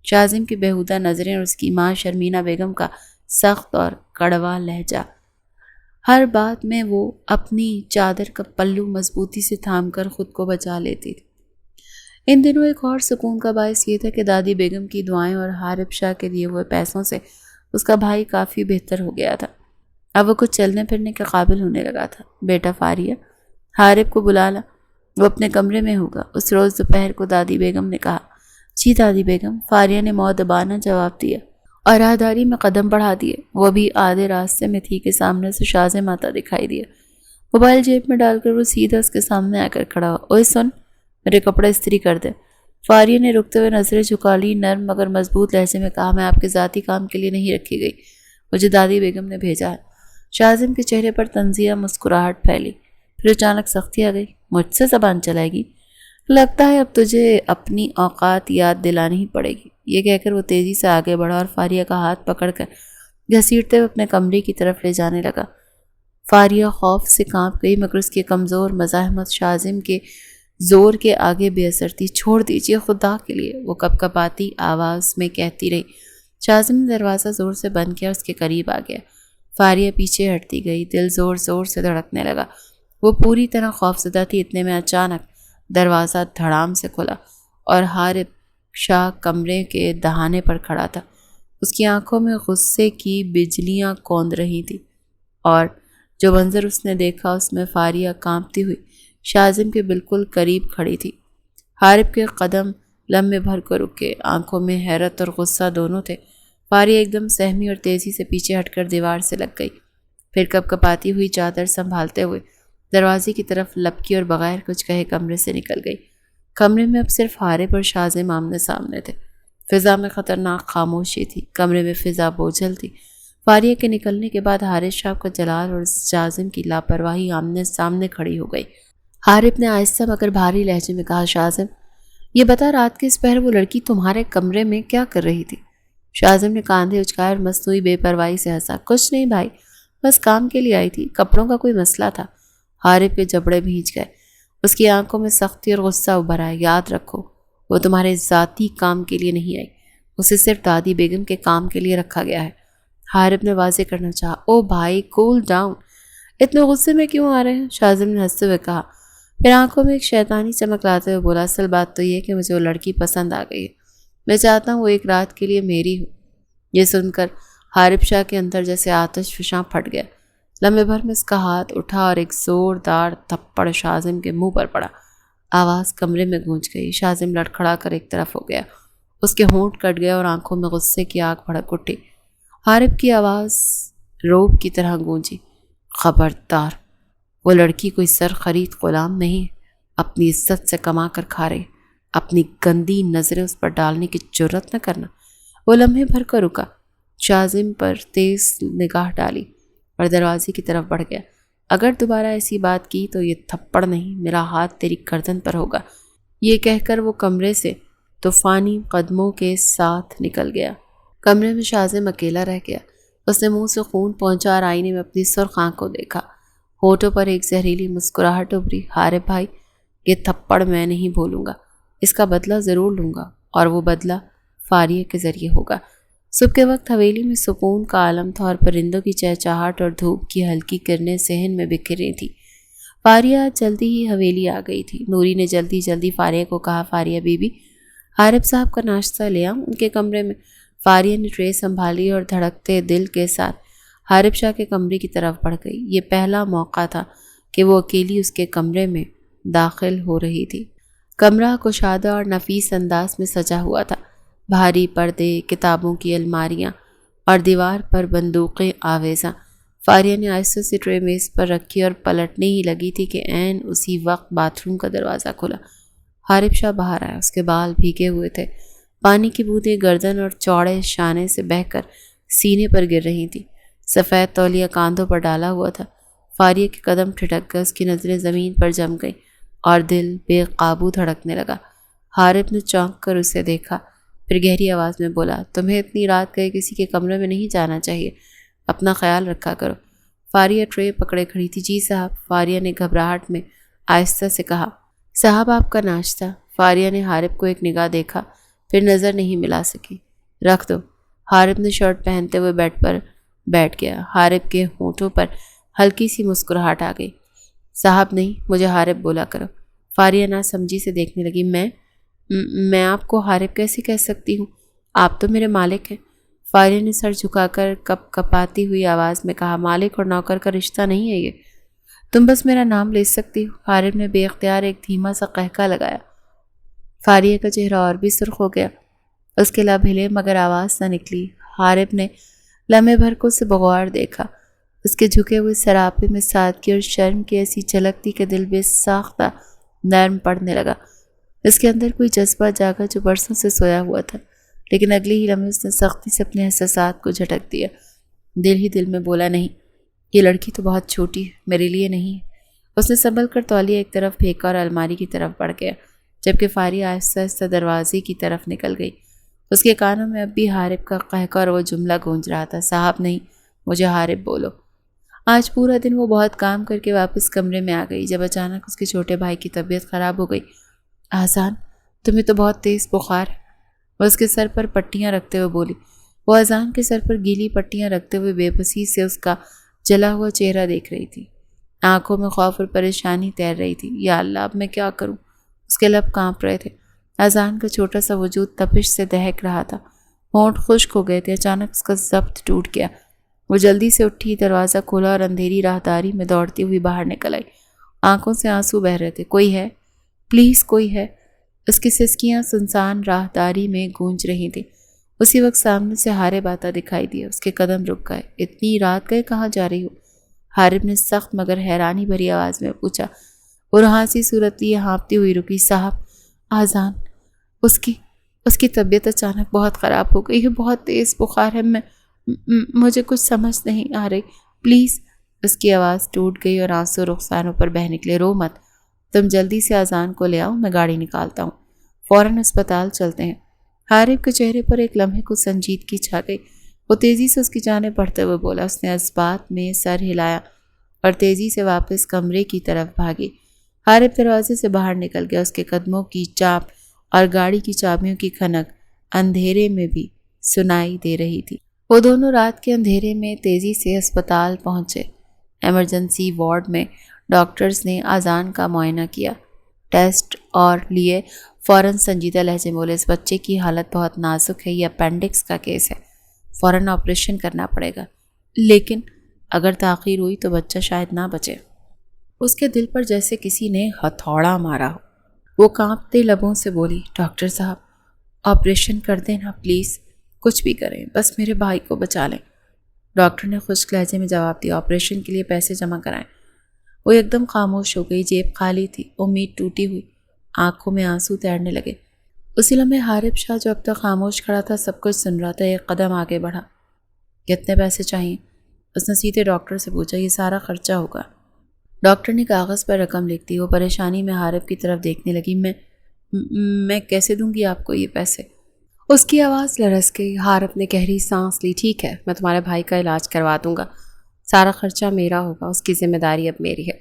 شاذم کی بےہودہ نظریں اور اس کی ماں شرمینہ بیگم کا سخت اور کڑوا لہجہ۔ ہر بات میں وہ اپنی چادر کا پلو مضبوطی سے تھام کر خود کو بچا لیتی تھی۔ ان دنوں ایک اور سکون کا باعث یہ تھا کہ دادی بیگم کی دعائیں اور حارب شاہ کے دیے ہوئے پیسوں سے اس کا بھائی کافی بہتر ہو گیا تھا۔ اب وہ کچھ چلنے پھرنے کے قابل ہونے لگا تھا۔ بیٹا فاریہ، حارب کو بلا لا۔ وہ اپنے کمرے میں ہوگا۔ اس روز دوپہر کو دادی بیگم نے کہا۔ جی دادی بیگم، فاریہ نے مؤدبانہ جواب دیا اور راہداری میں قدم بڑھا دیے۔ وہ بھی آدھے راستے میں تھی کہ سامنے سے شازم آتا دکھائی دیا۔ موبائل جیب میں ڈال کر وہ سیدھا اس کے سامنے آ کر کھڑا ہوا۔ اوئے سن، میرے کپڑے استری کر دے۔ فاریہ نے رکتے ہوئے نظریں جھکا لی، نرم مگر مضبوط لہجے میں کہا، میں آپ کے ذاتی کام کے لیے نہیں رکھی گئی، مجھے دادی بیگم نے بھیجا ہے۔ شازم کے چہرے پر طنزیہ مسکراہٹ پھیلی، پھر اچانک سختی آ گئی۔ مجھ سے زبان چلائے گی؟ لگتا ہے اب تجھے اپنی اوقات یاد دلانی ہی پڑے گی۔ یہ کہہ کر وہ تیزی سے آگے بڑھا اور فاریہ کا ہاتھ پکڑ کر گھسیٹتے ہوئے اپنے کمرے کی طرف لے جانے لگا۔ فاریہ خوف سے کانپ گئی مگر اس کی کمزور مزاحمت شازم کے زور کے آگے بے اثر تھی۔ چھوڑ دیجیے خدا کے لیے، وہ کپ کپاتی آواز میں کہتی رہی۔ شازم نے دروازہ زور سے بند کیا اور اس کے قریب آ گیا۔ فاریہ پیچھے ہٹتی گئی، دل زور زور سے دھڑکنے لگا۔ وہ پوری طرح خوفزدہ تھی۔ اتنے میں اچانک دروازہ دھڑام سے کھلا اور حارب شاہ کمرے کے دہانے پر کھڑا تھا۔ اس کی آنکھوں میں غصے کی بجلیاں کوند رہی تھیں اور جو منظر اس نے دیکھا اس میں فاریہ کانپتی ہوئی شازم کے بالکل قریب کھڑی تھی۔ حارب کے قدم لمحے بھر کو رکے، آنکھوں میں حیرت اور غصہ دونوں تھے۔ فاریہ ایک دم سہمی اور تیزی سے پیچھے ہٹ کر دیوار سے لگ گئی، پھر کپ کپاتی ہوئی چادر سنبھالتے ہوئے دروازے کی طرف لپکی اور بغیر کچھ کہے کمرے سے نکل گئی۔ کمرے میں اب صرف حارب اور شازم آمنے سامنے تھے۔ فضا میں خطرناک خاموشی تھی، کمرے میں فضا بوجھل تھی۔ فاریہ کے نکلنے کے بعد حارث شاہ کا جلال اور شازم کی لاپرواہی آمنے سامنے کھڑی ہو گئی۔ حارب نے آہستہ مگر بھاری لہجے میں کہا، شازم یہ بتا رات کے اس پہر وہ لڑکی تمہارے کمرے میں کیا کر رہی تھی؟ شازم نے کاندھے اچکائے اور مصنوعی بے پرواہی سے ہنسا، کچھ نہیں بھائی، بس کام کے لیے آئی تھی، کپڑوں کا کوئی مسئلہ تھا۔ حارب کے جبڑے بھیج گئے، اس کی آنکھوں میں سختی اور غصہ ابھر آیا۔ یاد رکھو، وہ تمہارے ذاتی کام کے لیے نہیں آئی، اسے صرف دادی بیگم کے کام کے لیے رکھا گیا ہے۔ حارب نے واضح کرنا چاہا۔ او بھائی کول ڈاؤن، اتنے غصے میں کیوں آ رہے ہیں؟ شازم نے ہنستے ہوئے کہا، پھر آنکھوں میں ایک شیطانی چمک لاتے ہوئے بولا، اصل بات تو یہ کہ مجھے وہ لڑکی پسند آ گئی ہے، میں چاہتا ہوں وہ ایک رات کے لیے میری ہو۔ یہ سن کر حارب شاہ کے اندر جیسے آتش فشاں پھٹ گیا۔ لمحے بھر میں اس کا ہاتھ اٹھا اور ایک زوردار تھپڑ شازم کے منہ پر پڑا۔ آواز کمرے میں گونج گئی۔ شازم لڑکھڑا کر ایک طرف ہو گیا، اس کے ہونٹ کٹ گئے اور آنکھوں میں غصے کی آگ بھڑک اٹھی۔ حارب کی آواز روب کی طرح گونجی، خبردار، وہ لڑکی کوئی سر خرید غلام نہیں، اپنی عزت سے کما کر کھا رہی، اپنی گندی نظریں اس پر ڈالنے کی جرت نہ کرنا۔ وہ لمحے بھر کر رکا، شازم پر تیز نگاہ ڈالی اور دروازے کی طرف بڑھ گیا۔ اگر دوبارہ ایسی بات کی تو یہ تھپڑ نہیں، میرا ہاتھ تیری گردن پر ہوگا۔ یہ کہہ کر وہ کمرے سے طوفانی قدموں کے ساتھ نکل گیا۔ کمرے میں شازم اکیلا رہ گیا۔ اس نے منہ سے خون پہنچا اور آئینے میں اپنی سرخ آنکھ کو دیکھا۔ ہونٹوں پر ایک زہریلی مسکراہٹ ابھری۔ حارب بھائی، یہ تھپڑ میں نہیں بھولوں گا، اس کا بدلہ ضرور لوں گا، اور وہ بدلہ فاریہ کے ذریعے ہوگا۔ صبح کے وقت حویلی میں سکون کا عالم تھا اور پرندوں کی چہچہاہٹ اور دھوپ کی ہلکی کرنیں صحن میں بکھر رہی تھیں۔ فاریہ جلدی ہی حویلی آ گئی تھی۔ نوری نے جلدی فاریہ کو کہا، فاریہ بی بی، حارب صاحب کا ناشتہ لے آؤں ان کے کمرے میں۔ فاریہ نے ٹرے سنبھالی اور دھڑکتے دل کے ساتھ حارب شاہ کے کمرے کی طرف بڑھ گئی۔ یہ پہلا موقع تھا کہ وہ اکیلی اس کے کمرے میں داخل ہو رہی تھی۔ کمرہ کشادہ اور نفیس انداز میں سجا ہوا تھا۔ بھاری پردے، کتابوں کی الماریاں اور دیوار پر بندوقیں آویزاں۔ فاریہ نے آہستہ سے ٹرے میز پر رکھی اور پلٹنے ہی لگی تھی کہ عین اسی وقت باتھ روم کا دروازہ کھلا۔ حارب شاہ باہر آیا، اس کے بال بھیگے ہوئے تھے، پانی کی بوندیں گردن اور چوڑے شانے سے بہہ کر سینے پر گر رہی تھیں۔ سفید تولیہ کاندھوں پر ڈالا ہوا تھا۔ فاریہ کے قدم ٹھٹک گئے، اس کی نظریں زمین پر جم گئیں اور دل بے قابو دھڑکنے لگا۔ حارب نے چونک کر اسے دیکھا، پھر گہری آواز میں بولا، تمہیں اتنی رات گئے کسی کے کمرے میں نہیں جانا چاہیے، اپنا خیال رکھا کرو۔ فاریہ ٹرے پکڑے کھڑی تھی۔ جی صاحب، فاریہ نے گھبراہٹ میں آہستہ سے کہا۔ صاحب آپ کا ناشتہ۔ فاریہ نے حارب کو ایک نگاہ دیکھا، پھر نظر نہیں ملا سکی۔ رکھ دو۔ حارب نے شرٹ پہنتے ہوئے بیڈ پر بیٹھ گیا۔ حارب کے ہونٹوں پر ہلکی سی مسکراہٹ آ گئی۔ صاحب نہیں، مجھے حارب بولا کرو۔ فاریہ نہ سمجھی سے دیکھنے لگی۔ میں آپ کو حارب کیسے کہہ سکتی ہوں؟ آپ تو میرے مالک ہیں۔ فاریہ نے سر جھکا کر کپ کپاتی ہوئی آواز میں کہا، مالک اور نوکر کا رشتہ نہیں ہے یہ، تم بس میرا نام لے سکتی ہو۔ حارب نے بے اختیار ایک دھیما سا قہقہ لگایا۔ فاریہ کا چہرہ اور بھی سرخ ہو گیا۔ اس کے لب ہلے مگر آواز نہ نکلی۔ حارب نے لمحے بھر کو اسے بغور دیکھا۔ اس کے جھکے ہوئے سراپے میں سادگی اور شرم کی ایسی جھلک تھی کہ دل بے ساختہ نرم پڑنے لگا۔ اس کے اندر کوئی جذبہ جاگا جو برسوں سے سویا ہوا تھا، لیکن اگلے ہی لمحے اس نے سختی سے اپنے احساسات کو جھٹک دیا۔ دل ہی دل میں بولا، نہیں، یہ لڑکی تو بہت چھوٹی ہے، میرے لیے نہیں ہے۔ اس نے سنبھل کر تولیہ ایک طرف پھینکا اور الماری کی طرف بڑھ گیا، جبکہ فاریہ آہستہ آہستہ دروازے کی طرف نکل گئی۔ اس کے کانوں میں اب بھی حارب کا قہقہ اور وہ جملہ گونج رہا تھا، صاحب نہیں، مجھے حارب بولو۔ آج پورا دن وہ بہت کام کر کے واپس کمرے میں آ گئی جب اچانک اس کے چھوٹے بھائی کی طبیعت خراب ہو گئی۔ اذان، تمہیں تو بہت تیز بخار ہے، وہ اس کے سر پر پٹیاں رکھتے ہوئے بولی۔ وہ اذان کے سر پر گیلی پٹیاں رکھتے ہوئے بے بسی سے اس کا جلا ہوا چہرہ دیکھ رہی تھی۔ آنکھوں میں خوف اور پریشانی تیر رہی تھی۔ یا اللہ، اب میں کیا کروں؟ اس کے لب کانپ رہے تھے۔ اذان کا چھوٹا سا وجود تپش سے دہک رہا تھا، ہونٹ خشک ہو گئے تھے۔ اچانک اس کا ضبط ٹوٹ گیا۔ وہ جلدی سے اٹھی، دروازہ کھولا اور اندھیری راہداری میں دوڑتی ہوئی باہر نکل آئی۔ آنکھوں سے آنسو بہہ رہے تھے۔ کوئی ہے؟ پلیز کوئی ہے؟ اس کی سسکیاں سنسان راہداری میں گونج رہی تھیں۔ اسی وقت سامنے سے حارب آتا دکھائی دیا۔ اس کے قدم رک گئے۔ اتنی رات گئے، کہاں جا رہی ہو؟ حارب نے سخت مگر حیرانی بھری آواز میں پوچھا۔ وہ روحانسی صورت لیے ہانپتی ہوئی رکی۔ صاحب، آذان، اس کی طبیعت اچانک بہت خراب ہو گئی ہے، بہت تیز بخار ہے، مجھے کچھ سمجھ نہیں آ رہی، پلیز۔ اس کی آواز ٹوٹ گئی اور آنسو رخساروں پر بہہ نکلے۔ رو مت، تم جلدی سے آذان کو لے آؤ، میں گاڑی نکالتا ہوں، فوراً اسپتال چلتے ہیں۔ حارب کے چہرے پر ایک لمحے کو سنجیدگی چھا گئی۔ وہ تیزی سے اس کی جانب بڑھتے ہوئے بولا۔ اس نے اسبات میں سر ہلایا اور تیزی سے واپس کمرے کی طرف بھاگی۔ حارب دروازے سے باہر نکل گیا۔ اس کے قدموں کی چاپ اور گاڑی کی چابیوں کی کھنک اندھیرے میں بھی سنائی دے رہی تھی۔ وہ دونوں رات کے اندھیرے میں تیزی سے اسپتال پہنچے۔ ایمرجنسی وارڈ میں ڈاکٹرز نے آذان کا معائنہ کیا، ٹیسٹ اور لیے۔ فوراً سنجیدہ لہجے میں بولے، اس بچے کی حالت بہت نازک ہے، یہ اپینڈکس کا کیس ہے، فوراً آپریشن کرنا پڑے گا، لیکن اگر تاخیر ہوئی تو بچہ شاید نہ بچے۔ اس کے دل پر جیسے کسی نے ہتھوڑا مارا ہو۔ وہ کانپتے لبوں سے بولی، ڈاکٹر صاحب، آپریشن کر دیں نا پلیز، کچھ بھی کریں، بس میرے بھائی کو بچا لیں۔ ڈاکٹر نے خشک لہجے میں جواب دیا، آپریشن کے لیے پیسے جمع کرائیں۔ وہ ایک دم خاموش ہو گئی، جیب خالی تھی، امید ٹوٹی ہوئی، آنکھوں میں آنسو تیرنے لگے۔ اسی لمحے حارب شاہ جو اب تک خاموش کھڑا تھا سب کچھ سن رہا تھا، ایک قدم آگے بڑھا۔ کتنے پیسے چاہیے؟ اس نے سیدھے ڈاکٹر سے پوچھا۔ یہ سارا خرچہ ہوگا۔ ڈاکٹر نے کاغذ پر رقم لکھ دی۔ وہ پریشانی میں حارب کی طرف دیکھنے لگی۔ میں کیسے دوں گی آپ کو یہ پیسے؟ اس کی آواز لرز گئی۔ حارب نے گہری سانس لی۔ ٹھیک ہے، میں تمہارے بھائی کا علاج کروا دوں گا، سارا خرچہ میرا ہوگا، اس کی ذمہ داری اب میری ہے۔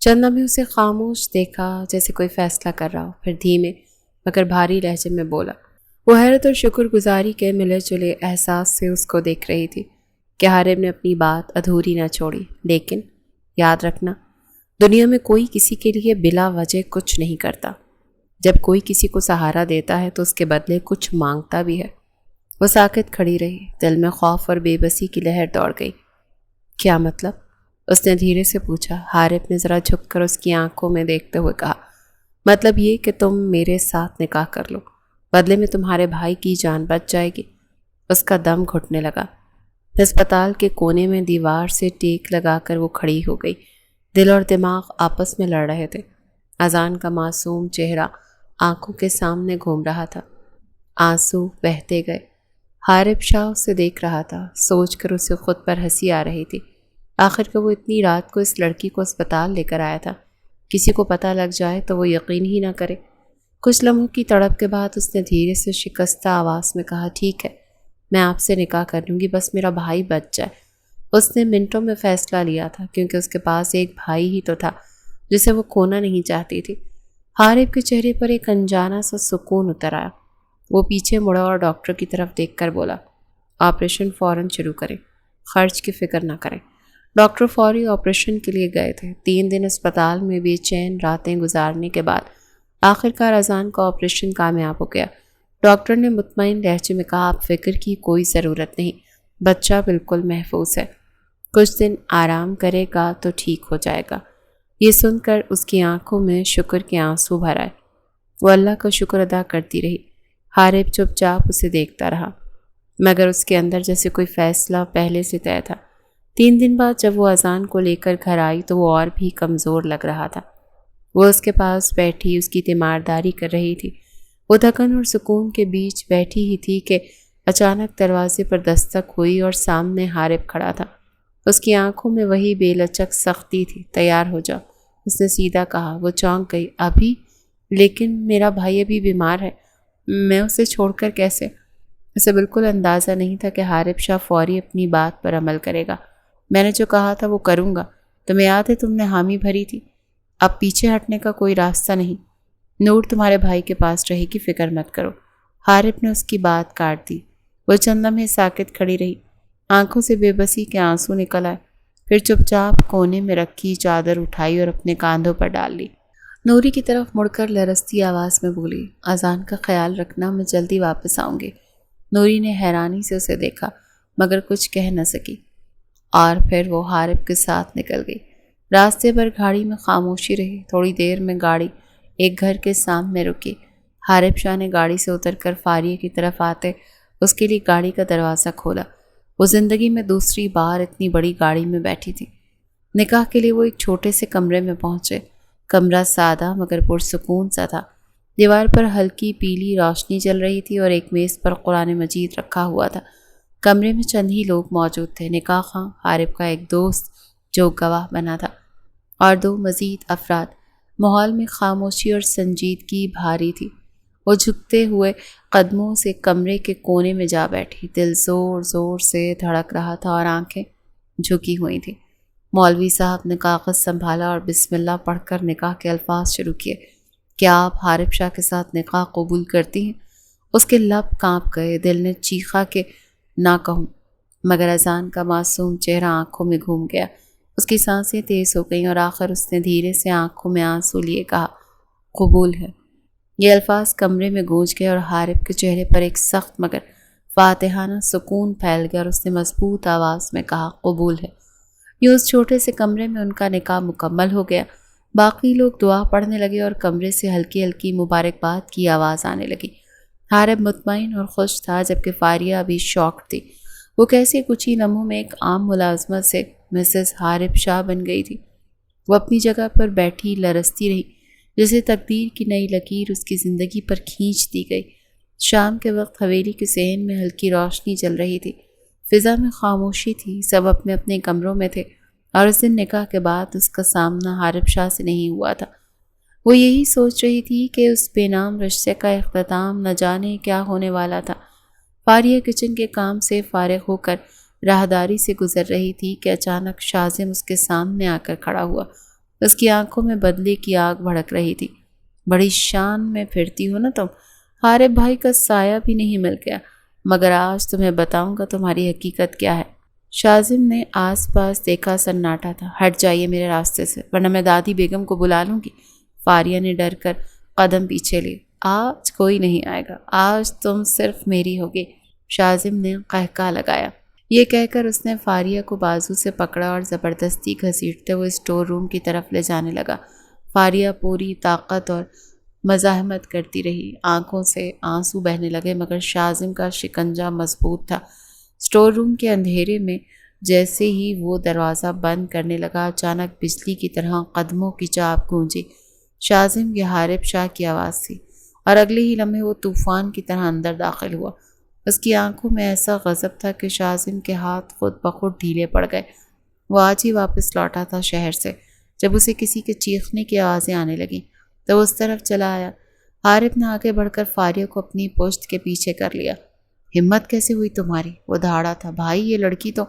چند لمحے اسے خاموش دیکھا جیسے کوئی فیصلہ کر رہا ہو، پھر دھیمے مگر بھاری لہجے میں بولا۔ وہ حیرت اور شکر گزاری کے ملے جلے احساس سے اس کو دیکھ رہی تھی کہ حارب نے اپنی بات ادھوری نہ چھوڑی۔ لیکن یاد رکھنا، دنیا میں کوئی کسی کے لیے بلا وجہ کچھ نہیں کرتا۔ جب کوئی کسی کو سہارا دیتا ہے تو اس کے بدلے کچھ مانگتا بھی ہے۔ وہ ساکت کھڑی رہی، دل میں خوف اور بے بسی کی لہر دوڑ گئی۔ کیا مطلب؟ اس نے دھیرے سے پوچھا۔ حارب نے ذرا جھک کر اس کی آنکھوں میں دیکھتے ہوئے کہا، مطلب یہ کہ تم میرے ساتھ نکاح کر لو، بدلے میں تمہارے بھائی کی جان بچ جائے گی۔ اس کا دم گھٹنے لگا۔ ہسپتال کے کونے میں دیوار سے ٹیک لگا کر وہ کھڑی ہو گئی۔ دل اور دماغ آپس میں لڑ رہے تھے۔ اذان کا معصوم چہرہ آنکھوں کے سامنے گھوم رہا تھا۔ آنسو بہتے گئے۔ حارب شاہ اسے دیکھ رہا تھا، سوچ کر اسے خود پر ہنسی آ رہی تھی۔ آخر کہ وہ اتنی رات کو اس لڑکی کو اسپتال لے کر آیا تھا، کسی کو پتہ لگ جائے تو وہ یقین ہی نہ کرے۔ کچھ لمحوں کی تڑپ کے بعد اس نے دھیرے سے شکستہ آواز میں کہا، ٹھیک ہے، میں آپ سے نکاح کر لوں گی، بس میرا بھائی بچ جائے۔ اس نے منٹوں میں فیصلہ لیا تھا، کیونکہ اس کے پاس ایک بھائی ہی تو تھا جسے وہ کھونا نہیں چاہتی تھی۔ حارب کے چہرے پر ایک انجانا سا سکون اتر آیا۔ وہ پیچھے مڑا اور ڈاکٹر کی طرف دیکھ کر بولا، آپریشن فوراً شروع کریں، خرچ کی فکر نہ کریں۔ ڈاکٹر فوری آپریشن کے لیے گئے تھے۔ 3 دن اسپتال میں بے چین راتیں گزارنے کے بعد آخرکار اذان کا آپریشن کامیاب ہو گیا۔ ڈاکٹر نے مطمئن لہجے میں کہا، آپ فکر کی کوئی ضرورت نہیں، بچہ بالکل محفوظ ہے، کچھ دن آرام کرے گا تو ٹھیک ہو جائے گا۔ یہ سن کر اس کی آنکھوں میں شکر کے آنسو بھر آئے۔ وہ اللہ کا شکر ادا کرتی رہی۔ حارب چپ چاپ اسے دیکھتا رہا، مگر اس کے اندر جیسے کوئی فیصلہ پہلے سے طے تھا۔ 3 دن بعد جب وہ اذان کو لے کر گھر آئی تو وہ اور بھی کمزور لگ رہا تھا۔ وہ اس کے پاس بیٹھی اس کی تیمارداری کر رہی تھی۔ وہ تھکن اور سکون کے بیچ بیٹھی ہی تھی کہ اچانک دروازے پر دستک ہوئی اور سامنے حارب کھڑا تھا۔ اس کی آنکھوں میں وہی بے لچک سختی تھی۔ تیار ہو جاؤ، اس نے سیدھا کہا۔ وہ چونک گئی۔ ابھی؟ لیکن میرا بھائی ابھی بیمار ہے، میں اسے چھوڑ کر کیسے؟ اسے بالکل اندازہ نہیں تھا کہ حارب شاہ فوری اپنی بات پر عمل کرے گا۔ میں نے جو کہا تھا وہ کروں گا، تمہیں یاد ہے تم نے حامی بھری تھی، اب پیچھے ہٹنے کا کوئی راستہ نہیں۔ نور تمہارے بھائی کے پاس رہے گی، فکر مت کرو۔ حارب نے اس کی بات کاٹ دی۔ وہ چند لمحے ساکت کھڑی رہی، آنکھوں سے بے بسی کے آنسو نکل آئے، پھر چپ چاپ کونے میں رکھی چادر اٹھائی اور اپنے کاندھوں پر ڈال لی۔ نوری کی طرف مڑ کر لرزتی آواز میں بولی، اذان کا خیال رکھنا، میں جلدی واپس آؤں گی۔ نوری نے حیرانی سے اسے دیکھا مگر کچھ کہہ نہ سکی، اور پھر وہ حارب کے ساتھ نکل گئی۔ راستے پر گاڑی میں خاموشی رہی۔ تھوڑی دیر میں گاڑی ایک گھر کے سامنے رکی۔ حارب شاہ نے گاڑی سے اتر کر فاریہ کی طرف آتے اس کے لیے گاڑی کا دروازہ کھولا۔ وہ زندگی میں دوسری بار اتنی بڑی گاڑی میں بیٹھی تھی۔ نکاح کے لیے وہ ایک چھوٹے سے کمرے میں پہنچے۔ کمرہ سادہ مگر پرسکون سا تھا۔ دیوار پر ہلکی پیلی روشنی جل رہی تھی اور ایک میز پر قرآن مجید رکھا ہوا تھا۔ کمرے میں چند ہی لوگ موجود تھے، نکاح خواں، حارب کا ایک دوست جو گواہ بنا تھا، اور 2 مزید افراد۔ ماحول میں خاموشی اور سنجیدگی بھاری تھی۔ وہ جھکتے ہوئے قدموں سے کمرے کے کونے میں جا بیٹھی۔ دل زور زور سے دھڑک رہا تھا اور آنکھیں جھکی ہوئی تھیں۔ مولوی صاحب نے کاغذ سنبھالا اور بسم اللہ پڑھ کر نکاح کے الفاظ شروع کیے۔ کیا آپ حارب شاہ کے ساتھ نکاح قبول کرتی ہیں؟ اس کے لب کانپ گئے، دل نے چیخا کہ نہ کہوں، مگر اذان کا معصوم چہرہ آنکھوں میں گھوم گیا۔ اس کی سانسیں تیز ہو گئیں اور آخر اس نے دھیرے سے آنکھوں میں آنسو لیے کہا، قبول ہے۔ یہ الفاظ کمرے میں گونج گئے اور حارب کے چہرے پر ایک سخت مگر فاتحانہ سکون پھیل گیا اور اس نے مضبوط آواز میں کہا، قبول ہے۔ یہ اس چھوٹے سے کمرے میں ان کا نکاح مکمل ہو گیا۔ باقی لوگ دعا پڑھنے لگے اور کمرے سے ہلکی ہلکی مبارکباد کی آواز آنے لگی۔ حارب مطمئن اور خوش تھا جبکہ فاریہ ابھی شاک تھی۔ وہ کیسے کچھ ہی لمحوں میں ایک عام ملازمت سے مسز حارب شاہ بن گئی تھی۔ وہ اپنی جگہ پر بیٹھی لرزتی رہی، جیسے تقدیر کی نئی لکیر اس کی زندگی پر کھینچ دی گئی۔ شام کے وقت حویلی کے صحن میں ہلکی روشنی چل رہی تھی، فضا میں خاموشی تھی، سب اپنے اپنے کمروں میں تھے، اور اس دن نکاح کے بعد اس کا سامنا حارب شاہ سے نہیں ہوا تھا۔ وہ یہی سوچ رہی تھی کہ اس بے نام رشتے کا اختتام نہ جانے کیا ہونے والا تھا۔ فاریہ کچن کے کام سے فارغ ہو کر راہداری سے گزر رہی تھی کہ اچانک شازم اس کے سامنے آ کر کھڑا ہوا۔ اس کی آنکھوں میں بدلے کی آگ بھڑک رہی تھی۔ بڑی شان میں پھرتی ہو نا تم، حارب بھائی کا سایہ بھی نہیں مل گیا، مگر آج تمہیں بتاؤں گا تمہاری حقیقت کیا ہے۔ شازم نے آس پاس دیکھا، سناٹا تھا۔ ہٹ جائیے میرے راستے سے ورنہ میں دادی بیگم کو بلا لوں گی۔ فاریہ نے ڈر کر قدم پیچھے لیے۔ آج کوئی نہیں آئے گا، آج تم صرف میری ہوگی۔ شازم نے قہقہ لگایا۔ یہ کہہ کر اس نے فاریہ کو بازو سے پکڑا اور زبردستی گھسیٹتے ہوئے اسٹور روم کی طرف لے جانے لگا۔ فاریہ پوری طاقت اور مزاحمت کرتی رہی، آنکھوں سے آنسو بہنے لگے، مگر شازم کا شکنجہ مضبوط تھا۔ اسٹور روم کے اندھیرے میں جیسے ہی وہ دروازہ بند کرنے لگا، اچانک بجلی کی طرح قدموں کی چاپ گونجی۔ شازم یہ حارب شاہ کی آواز تھی، اور اگلے ہی لمحے وہ طوفان کی طرح اندر داخل ہوا۔ اس کی آنکھوں میں ایسا غضب تھا کہ شازم کے ہاتھ خود بخود ڈھیلے پڑ گئے۔ وہ آج ہی واپس لوٹا تھا شہر سے، جب اسے کسی کے چیخنے کی آوازیں آنے لگیں تو وہ اس طرف چلا آیا۔ حارب نے آگے بڑھ کر فاریہ کو اپنی پشت کے پیچھے کر لیا۔ ہمت کیسے ہوئی تمہاری؟ وہ دھاڑا تھا۔ بھائی یہ لڑکی تو،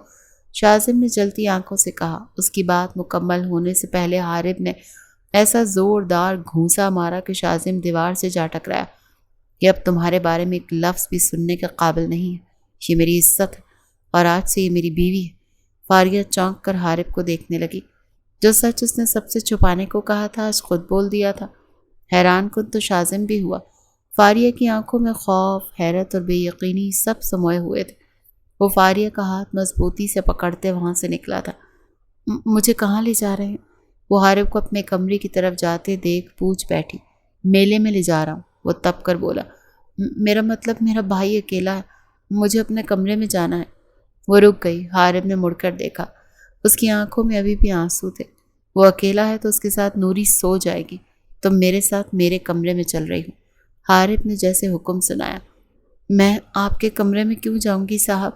شازم نے جلتی آنکھوں سے کہا۔ اس کی بات مکمل ہونے سے پہلے حارب نے ایسا زوردار گھونسا مارا کہ شازم دیوار سے جا ٹکرایا۔ یہ اب تمہارے بارے میں ایک لفظ بھی سننے کے قابل نہیں ہے۔ یہ میری عزت ہے اور آج سے یہ میری بیوی ہے۔ فاریہ چونک کر حارب کو دیکھنے لگی۔ جو سچ اس نے سب سے چھپانے کو کہا تھا آج خود بول دیا تھا۔ حیران کن تو شازم بھی ہوا۔ فاریہ کی آنکھوں میں خوف، حیرت اور بے یقینی سب سموئے ہوئے تھے۔ وہ فاریہ کا ہاتھ مضبوطی سے پکڑتے وہاں سے نکلا تھا۔ مجھے کہاں لے جا رہے ہیں؟ وہ حارب کو اپنے کمرے کی طرف جاتے دیکھ پوچھ بیٹھی۔ میلے میں لے جا رہا ہوں، وہ تب کر بولا۔ میرا مطلب میرا بھائی اکیلا ہے، مجھے اپنے کمرے میں جانا ہے۔ وہ رک گئی۔ حارب نے مڑ کر دیکھا، اس کی آنکھوں میں ابھی بھی آنسو تھے۔ وہ اکیلا ہے تو اس کے ساتھ نوری سو جائے گی، تم میرے ساتھ میرے کمرے میں چل رہی ہوں۔ حارب نے جیسے حکم سنایا۔ میں آپ کے کمرے میں کیوں جاؤں گی صاحب؟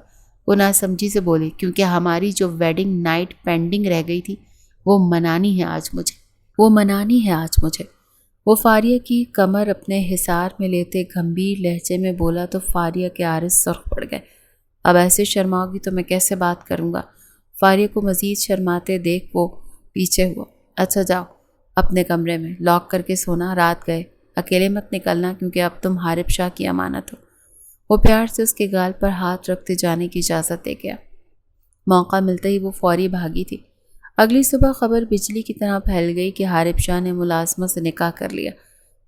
وہ ناسمجھی سے بولی۔ کیونکہ ہماری جو ویڈنگ نائٹ پینڈنگ رہ گئی تھی وہ منانی ہے آج مجھے۔ وہ فاریہ کی کمر اپنے حصار میں لیتے گھمبیر لہجے میں بولا تو فاریہ کے عارض سرخ پڑ گئے۔ اب ایسے شرماؤ گی تو میں کیسے بات کروں گا؟ فاریہ کو مزید شرماتے دیکھ وہ پیچھے ہوا۔ اچھا جاؤ اپنے کمرے میں، لاک کر کے سونا، رات گئے، اکیلے مت نکلنا کیونکہ اب تم حارب شاہ کی امانت ہو۔ وہ پیار سے اس کے گال پر ہاتھ رکھتے جانے کی اجازت دے گیا۔ موقع ملتے ہی وہ فوری بھاگی تھی۔ اگلی صبح خبر بجلی کی طرح پھیل گئی کہ حارب شاہ نے ملازمہ سے نکاح کر لیا۔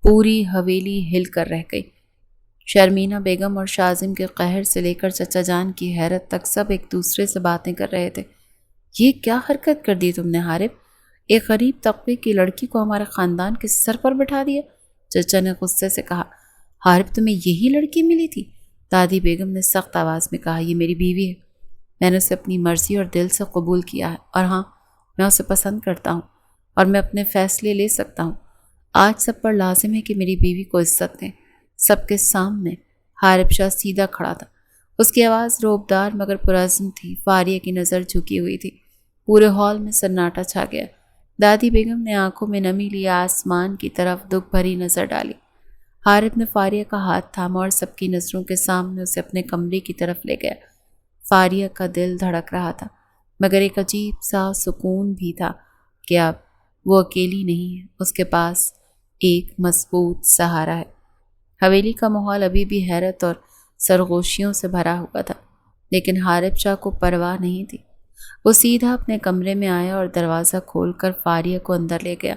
پوری حویلی ہل کر رہ گئی۔ شرمینہ بیگم اور شاذم کے قہر سے لے کر چچا جان کی حیرت تک سب ایک دوسرے سے باتیں کر رہے تھے۔ یہ کیا حرکت کر دی تم نے حارب؟ ایک غریب طبقے کی لڑکی کو ہمارے خاندان کے سر پر بٹھا دیا، چچا نے غصے سے کہا۔ حارب تمہیں یہی لڑکی ملی تھی؟ دادی بیگم نے سخت آواز میں کہا۔ یہ میری بیوی ہے، میں نے اسے اپنی مرضی اور دل سے قبول کیا ہے، اور ہاں میں اسے پسند کرتا ہوں اور میں اپنے فیصلے لے سکتا ہوں۔ آج سب پر لازم ہے کہ میری بیوی کو عزت دیں، سب کے سامنے۔ حارب شاہ سیدھا کھڑا تھا، اس کی آواز روبدار مگر پرعزم تھی۔ فاریہ کی نظر جھکی ہوئی تھی۔ پورے ہال میں سناٹا چھا گیا۔ دادی بیگم نے آنکھوں میں نمی لی آسمان کی طرف دکھ بھری نظر ڈالی۔ حارب نے فاریہ کا ہاتھ تھاما اور سب کی نظروں کے سامنے اسے اپنے کمرے کی طرف لے گیا۔ فاریہ کا دل دھڑک رہا تھا مگر ایک عجیب سا سکون بھی تھا کہ اب وہ اکیلی نہیں ہے، اس کے پاس ایک مضبوط سہارا ہے۔ حویلی کا ماحول ابھی بھی حیرت اور سرگوشیوں سے بھرا ہوا تھا، لیکن حارب شاہ کو پرواہ نہیں تھی۔ وہ سیدھا اپنے کمرے میں آیا اور دروازہ کھول کر فاریہ کو اندر لے گیا۔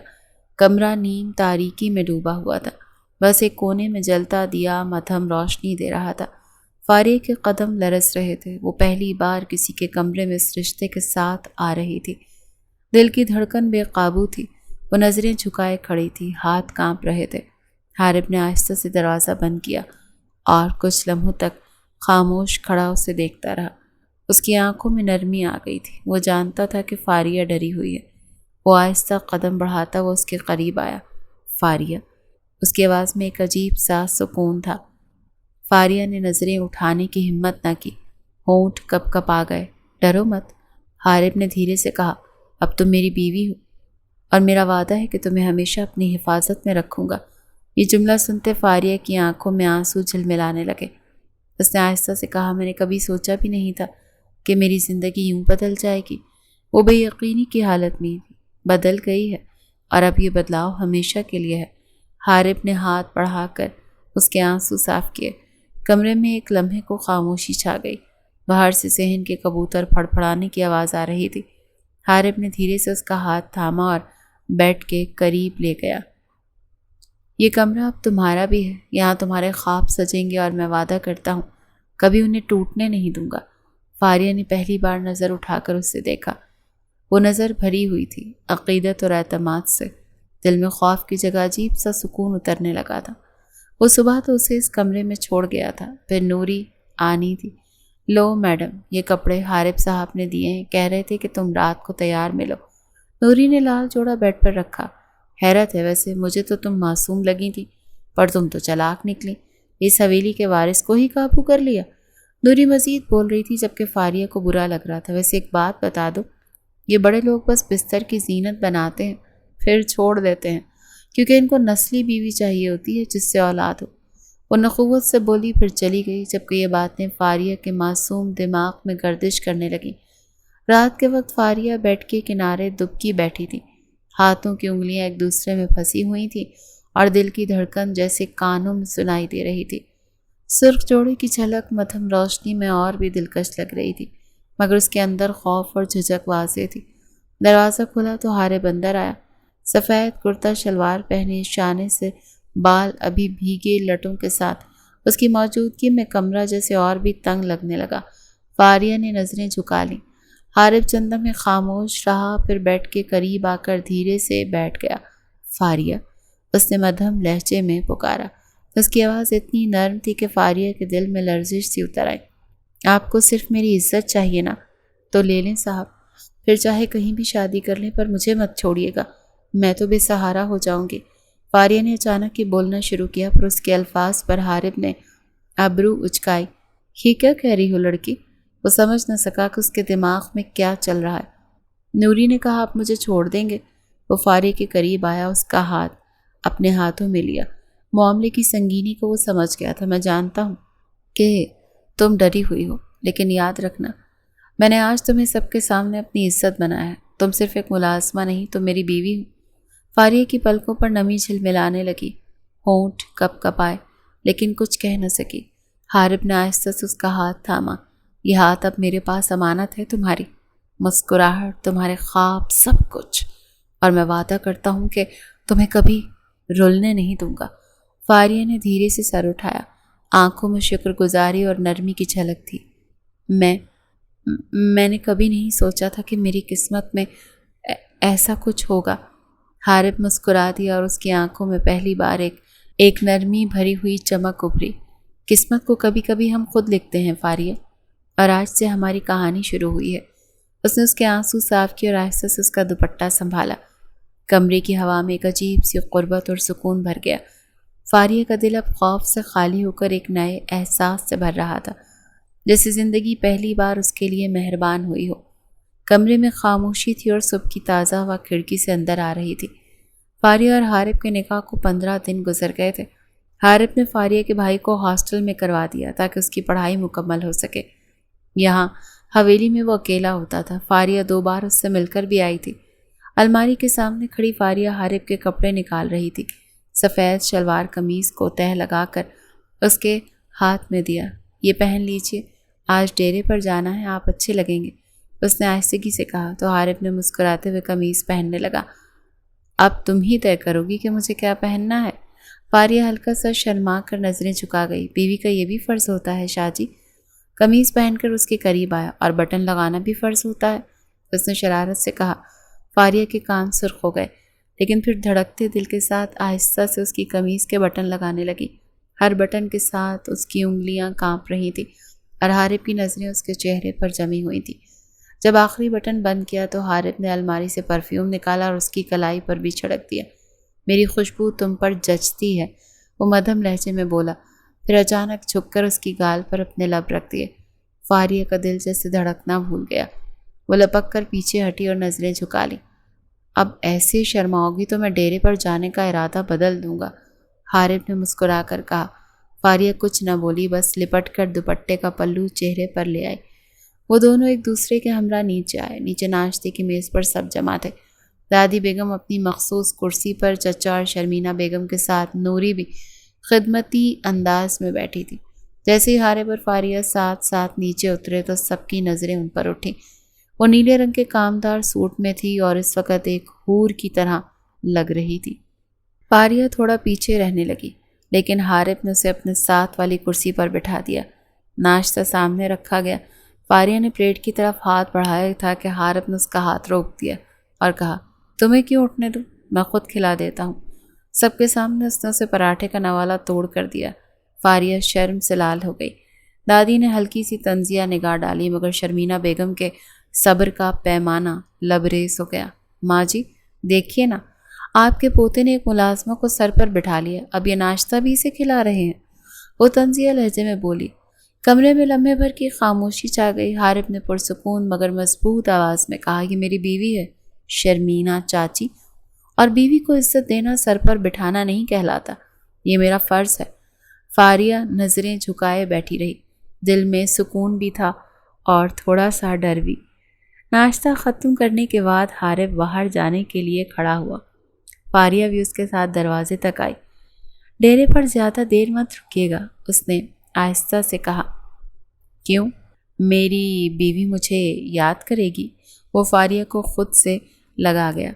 کمرہ نیم تاریکی میں ڈوبا ہوا تھا، بس ایک کونے میں جلتا دیا مدھم روشنی دے رہا تھا۔ فاریہ کے قدم لرز رہے تھے، وہ پہلی بار کسی کے کمرے میں اس رشتے کے ساتھ آ رہی تھی۔ دل کی دھڑکن بے قابو تھی، وہ نظریں جھکائے کھڑی تھی، ہاتھ کانپ رہے تھے۔ حارب نے آہستہ سے دروازہ بند کیا اور کچھ لمحوں تک خاموش کھڑا اسے دیکھتا رہا۔ اس کی آنکھوں میں نرمی آ گئی تھی، وہ جانتا تھا کہ فاریہ ڈری ہوئی ہے۔ وہ آہستہ قدم بڑھاتا وہ اس کے قریب آیا۔ فاریہ، اس کی آواز میں ایک عجیب سا سکون تھا۔ فاریہ نے نظریں اٹھانے کی ہمت نہ کی، ہونٹ کپ کپ آ گئے۔ ڈرو مت، حارب نے دھیرے سے کہا، اب تم میری بیوی ہو اور میرا وعدہ ہے کہ تمہیں ہمیشہ اپنی حفاظت میں رکھوں گا۔ یہ جملہ سنتے فاریہ کی آنکھوں میں آنسو جھلملانے لگے۔ اس نے آہستہ سے کہا، میں نے کبھی سوچا بھی نہیں تھا کہ میری زندگی یوں بدل جائے گی۔ وہ بے یقینی کی حالت میں تھی، بدل گئی ہے اور اب یہ بدلاؤ ہمیشہ کے لیے ہے۔ حارب نے ہاتھ بڑھا کر اس کے آنسو صاف کیے۔ کمرے میں ایک لمحے کو خاموشی چھا گئی۔ باہر سے صحن کے کبوتر پھڑ پھڑانے کی آواز آ رہی تھی۔ حارب نے دھیرے سے اس کا ہاتھ تھاما اور بیٹھ کے قریب لے گیا۔ یہ کمرہ اب تمہارا بھی ہے، یہاں تمہارے خواب سجیں گے اور میں وعدہ کرتا ہوں کبھی انہیں ٹوٹنے نہیں دوں گا۔ فاریہ نے پہلی بار نظر اٹھا کر اسے دیکھا۔ وہ نظر بھری ہوئی تھی عقیدت اور اعتماد سے۔ دل میں خوف کی جگہ عجیب سا سکون اترنے لگا تھا۔ وہ صبح تو اسے اس کمرے میں چھوڑ گیا تھا، پھر نوری آنی تھی۔ لو میڈم، یہ کپڑے حارب صاحب نے دیے ہیں، کہہ رہے تھے کہ تم رات کو تیار ملو۔ نوری نے لال جوڑا بیڈ پر رکھا۔ حیرت ہے، ویسے مجھے تو تم معصوم لگی تھی، پر تم تو چلاک نکلی، اس حویلی کے وارث کو ہی قابو کر لیا۔ نوری مزید بول رہی تھی جبکہ فاریہ کو برا لگ رہا تھا۔ ویسے ایک بات بتا دو، یہ بڑے لوگ بس بستر کی زینت بناتے ہیں پھر چھوڑ دیتے ہیں، کیونکہ ان کو نسلی بیوی چاہیے ہوتی ہے جس سے اولاد ہو۔ وہ نخوت سے بولی، پھر چلی گئی، جبکہ یہ باتیں فاریہ کے معصوم دماغ میں گردش کرنے لگیں۔ رات کے وقت فاریہ بیڈ کے کنارے دبکی بیٹھی تھی، ہاتھوں کی انگلیاں ایک دوسرے میں پھنسی ہوئی تھیں اور دل کی دھڑکن جیسے کانوں میں سنائی دے رہی تھی۔ سرخ جوڑے کی جھلک مدھم روشنی میں اور بھی دلکش لگ رہی تھی، مگر اس کے اندر خوف اور جھجک واضح تھی۔ دروازہ کھلا تو حارب اندر آیا، سفید کرتا شلوار پہنے، شانے سے بال ابھی بھیگے لٹوں کے ساتھ۔ اس کی موجودگی میں کمرہ جیسے اور بھی تنگ لگنے لگا۔ فاریہ نے نظریں جھکا لیں۔ حارب چند میں خاموش رہا، پھر بیڈ کے قریب آ کر دھیرے سے بیٹھ گیا۔ فاریہ، اس نے مدھم لہجے میں پکارا۔ اس کی آواز اتنی نرم تھی کہ فاریہ کے دل میں لرزش سی اتر آئی۔ آپ کو صرف میری عزت چاہیے نا؟ تو لے لیں صاحب، پھر چاہے کہیں بھی شادی کر لیں، پر مجھے مت چھوڑیے گا، میں تو بے سہارا ہو جاؤں گی۔ فاریہ نے اچانک ہی بولنا شروع کیا، پر اس کے الفاظ پر حارب نے ابرو اچکائی۔ یہ کیا کہہ رہی ہو لڑکی؟ وہ سمجھ نہ سکا کہ اس کے دماغ میں کیا چل رہا ہے۔ نوری نے کہا آپ مجھے چھوڑ دیں گے؟ وہ فاریہ کے قریب آیا، اس کا ہاتھ اپنے ہاتھوں میں لیا۔ معاملے کی سنگینی کو وہ سمجھ گیا تھا۔ میں جانتا ہوں کہ تم ڈری ہوئی ہو، لیکن یاد رکھنا میں نے آج تمہیں سب کے سامنے اپنی عزت بنایا ہے۔ تم صرف ایک ملازمہ نہیں، تم میری بیوی ہو۔ فاریہ کی پلکوں پر نمی جھلملانے لگی، ہونٹ کپ کپائے، لیکن کچھ کہہ نہ سکی۔ حارب نے آہستہ سے اس کا ہاتھ تھاما۔ یہ ہاتھ اب میرے پاس امانت ہے، تمہاری مسکراہٹ، تمہارے خواب، سب کچھ، اور میں وعدہ کرتا ہوں کہ تمہیں کبھی رلنے نہیں دوں گا۔ فاریہ نے دھیرے سے سر اٹھایا، آنکھوں میں شکر گزاری اور نرمی کی جھلک تھی۔ میں نے کبھی نہیں سوچا تھا کہ میری قسمت میں ایسا کچھ ہوگا۔ حارب مسکرا دیا اور اس کی آنکھوں میں پہلی بار ایک نرمی بھری ہوئی چمک ابھری۔ قسمت کو کبھی کبھی ہم خود لکھتے ہیں فاریہ، اور آج سے ہماری کہانی شروع ہوئی ہے۔ اس نے اس کے آنسو صاف کیے اور آہستہ سے اس کا دوپٹہ سنبھالا۔ کمرے کی ہوا میں ایک عجیب سی قربت اور سکون بھر گیا۔ فاریہ کا دل اب خوف سے خالی ہو کر ایک نئے احساس سے بھر رہا تھا، جیسے زندگی پہلی بار اس کے لیے مہربان ہوئی ہو۔ کمرے میں خاموشی تھی اور صبح کی تازہ ہوا کھڑکی سے اندر آ رہی تھی۔ فاریہ اور حارب کے نکاح کو 15 دن گزر گئے تھے۔ حارب نے فاریہ کے بھائی کو ہاسٹل میں کروا دیا تاکہ اس کی پڑھائی مکمل ہو سکے۔ یہاں حویلی میں وہ اکیلا ہوتا تھا۔ فاریہ 2 بار اس سے مل کر بھی آئی تھی۔ الماری کے سامنے کھڑی فاریہ حارب کے کپڑے نکال رہی تھی۔ سفید شلوار قمیض کو تہہ لگا کر اس کے ہاتھ میں دیا۔ یہ پہن لیجئے، آج ڈیرے پر جانا ہے، آپ اچھے لگیں گے، اس نے آہستگی سے کہا تو حارب نے مسکراتے ہوئے قمیض پہننے لگا۔ اب تم ہی طے کرو گی کہ مجھے کیا پہننا ہے؟ فاریہ ہلکا سا شرما کر نظریں جھکا گئی۔ بیوی کا یہ بھی فرض ہوتا ہے شاہ جی؟ قمیض پہن کر اس کے قریب آیا، اور بٹن لگانا بھی فرض ہوتا ہے، اس نے شرارت سے کہا۔ فاریہ کے کان سرخ ہو گئے، لیکن پھر دھڑکتے دل کے ساتھ آہستہ سے اس کی قمیض کے بٹن لگانے لگی۔ ہر بٹن کے ساتھ اس کی انگلیاں کانپ رہی تھیں اور حارب کی نظریں اس کے چہرے پر جمی ہوئی تھیں۔ جب آخری بٹن بند کیا تو حارب نے الماری سے پرفیوم نکالا اور اس کی کلائی پر بھی چھڑک دیا۔ میری خوشبو تم پر جچتی ہے، وہ مدھم لہجے میں بولا، پھر اچانک جھک کر اس کی گال پر اپنے لب رکھ دیے۔ فاریہ کا دل جیسے دھڑکنا بھول گیا۔ وہ لپک کر پیچھے ہٹی اور نظریں جھکا لی۔ اب ایسے شرماؤ گی تو میں ڈیرے پر جانے کا ارادہ بدل دوں گا، حارب نے مسکرا کر کہا۔ فاریہ کچھ نہ بولی، بس لپٹ کر دوپٹے کا پلو چہرے پر لے آئی۔ وہ دونوں ایک دوسرے کے ہمراہ نیچے آئے۔ نیچے ناشتے کی میز پر سب جمع تھے۔ دادی بیگم اپنی مخصوص کرسی پر، چچا اور شرمینہ بیگم کے ساتھ نوری بھی خدمتی انداز میں بیٹھی تھی۔ جیسے ہی حارب اور فاریہ ساتھ ساتھ نیچے اترے تو سب کی نظریں ان پر اٹھیں۔ وہ نیلے رنگ کے کامدار سوٹ میں تھی اور اس وقت ایک حور کی طرح لگ رہی تھی۔ فاریہ تھوڑا پیچھے رہنے لگی، لیکن حارب نے اسے اپنے ساتھ والی کرسی پر بٹھا دیا۔ ناشتہ سامنے رکھا گیا۔ فاریہ نے پلیٹ کی طرف ہاتھ بڑھایا تھا کہ حارب نے اس کا ہاتھ روک دیا اور کہا، تمہیں کیوں اٹھنے دوں، میں خود کھلا دیتا ہوں۔ سب کے سامنے اس نے اسے پراٹھے کا نوالا توڑ کر دیا۔ فاریہ شرم سے لال ہو گئی۔ دادی نے ہلکی سی طنزیہ نگاہ ڈالی، مگر شرمینہ بیگم کے صبر کا پیمانہ لبریز ہو گیا۔ ماں جی دیکھیے نا، آپ کے پوتے نے ایک ملازمہ کو سر پر بٹھا لیا، اب یہ ناشتہ بھی اسے کھلا رہے ہیں، وہ طنزیہ لہجے میں بولی۔ کمرے میں لمحے بھر کی خاموشی چھا گئی۔ حارب نے پرسکون مگر مضبوط آواز میں کہا، یہ میری بیوی ہے شرمینہ چاچی، اور بیوی کو عزت دینا سر پر بٹھانا نہیں کہلاتا، یہ میرا فرض ہے۔ فاریہ نظریں جھکائے بیٹھی رہی۔ دل میں سکون بھی تھا اور تھوڑا سا ڈر بھی۔ ناشتہ ختم کرنے کے بعد حارب باہر جانے کے لیے کھڑا ہوا۔ فاریہ بھی اس کے ساتھ دروازے تک آئی۔ ڈیرے پر زیادہ دیر مت رکیے گا، اس نے آہستہ سے کہا۔ کیوں؟ میری بیوی مجھے یاد کرے گی، وہ فاریہ کو خود سے لگا گیا،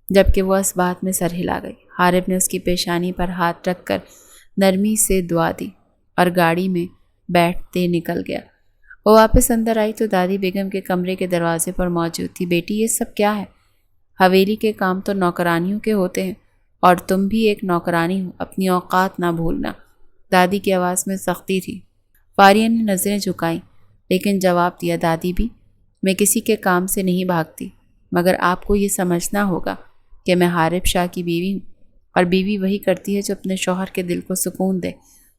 جبکہ وہ اس بات میں سر ہلا گئی۔ حارب نے اس کی پیشانی پر ہاتھ رکھ کر نرمی سے دعا دی اور گاڑی میں بیٹھتے نکل گیا۔ وہ واپس اندر آئی تو دادی بیگم کے کمرے کے دروازے پر موجود تھی۔ بیٹی یہ سب کیا ہے؟ حویلی کے کام تو نوکرانیوں کے ہوتے ہیں اور تم بھی ایک نوکرانی ہو، اپنی اوقات نہ بھولنا۔ دادی کی آواز میں سختی تھی۔ فاریہ نے نظریں جھکائیں لیکن جواب دیا، دادی بھی میں کسی کے کام سے نہیں بھاگتی، مگر آپ کو یہ سمجھنا ہوگا کہ میں حارب شاہ کی بیوی ہوں، اور بیوی وہی کرتی ہے جو اپنے شوہر کے دل کو سکون دے۔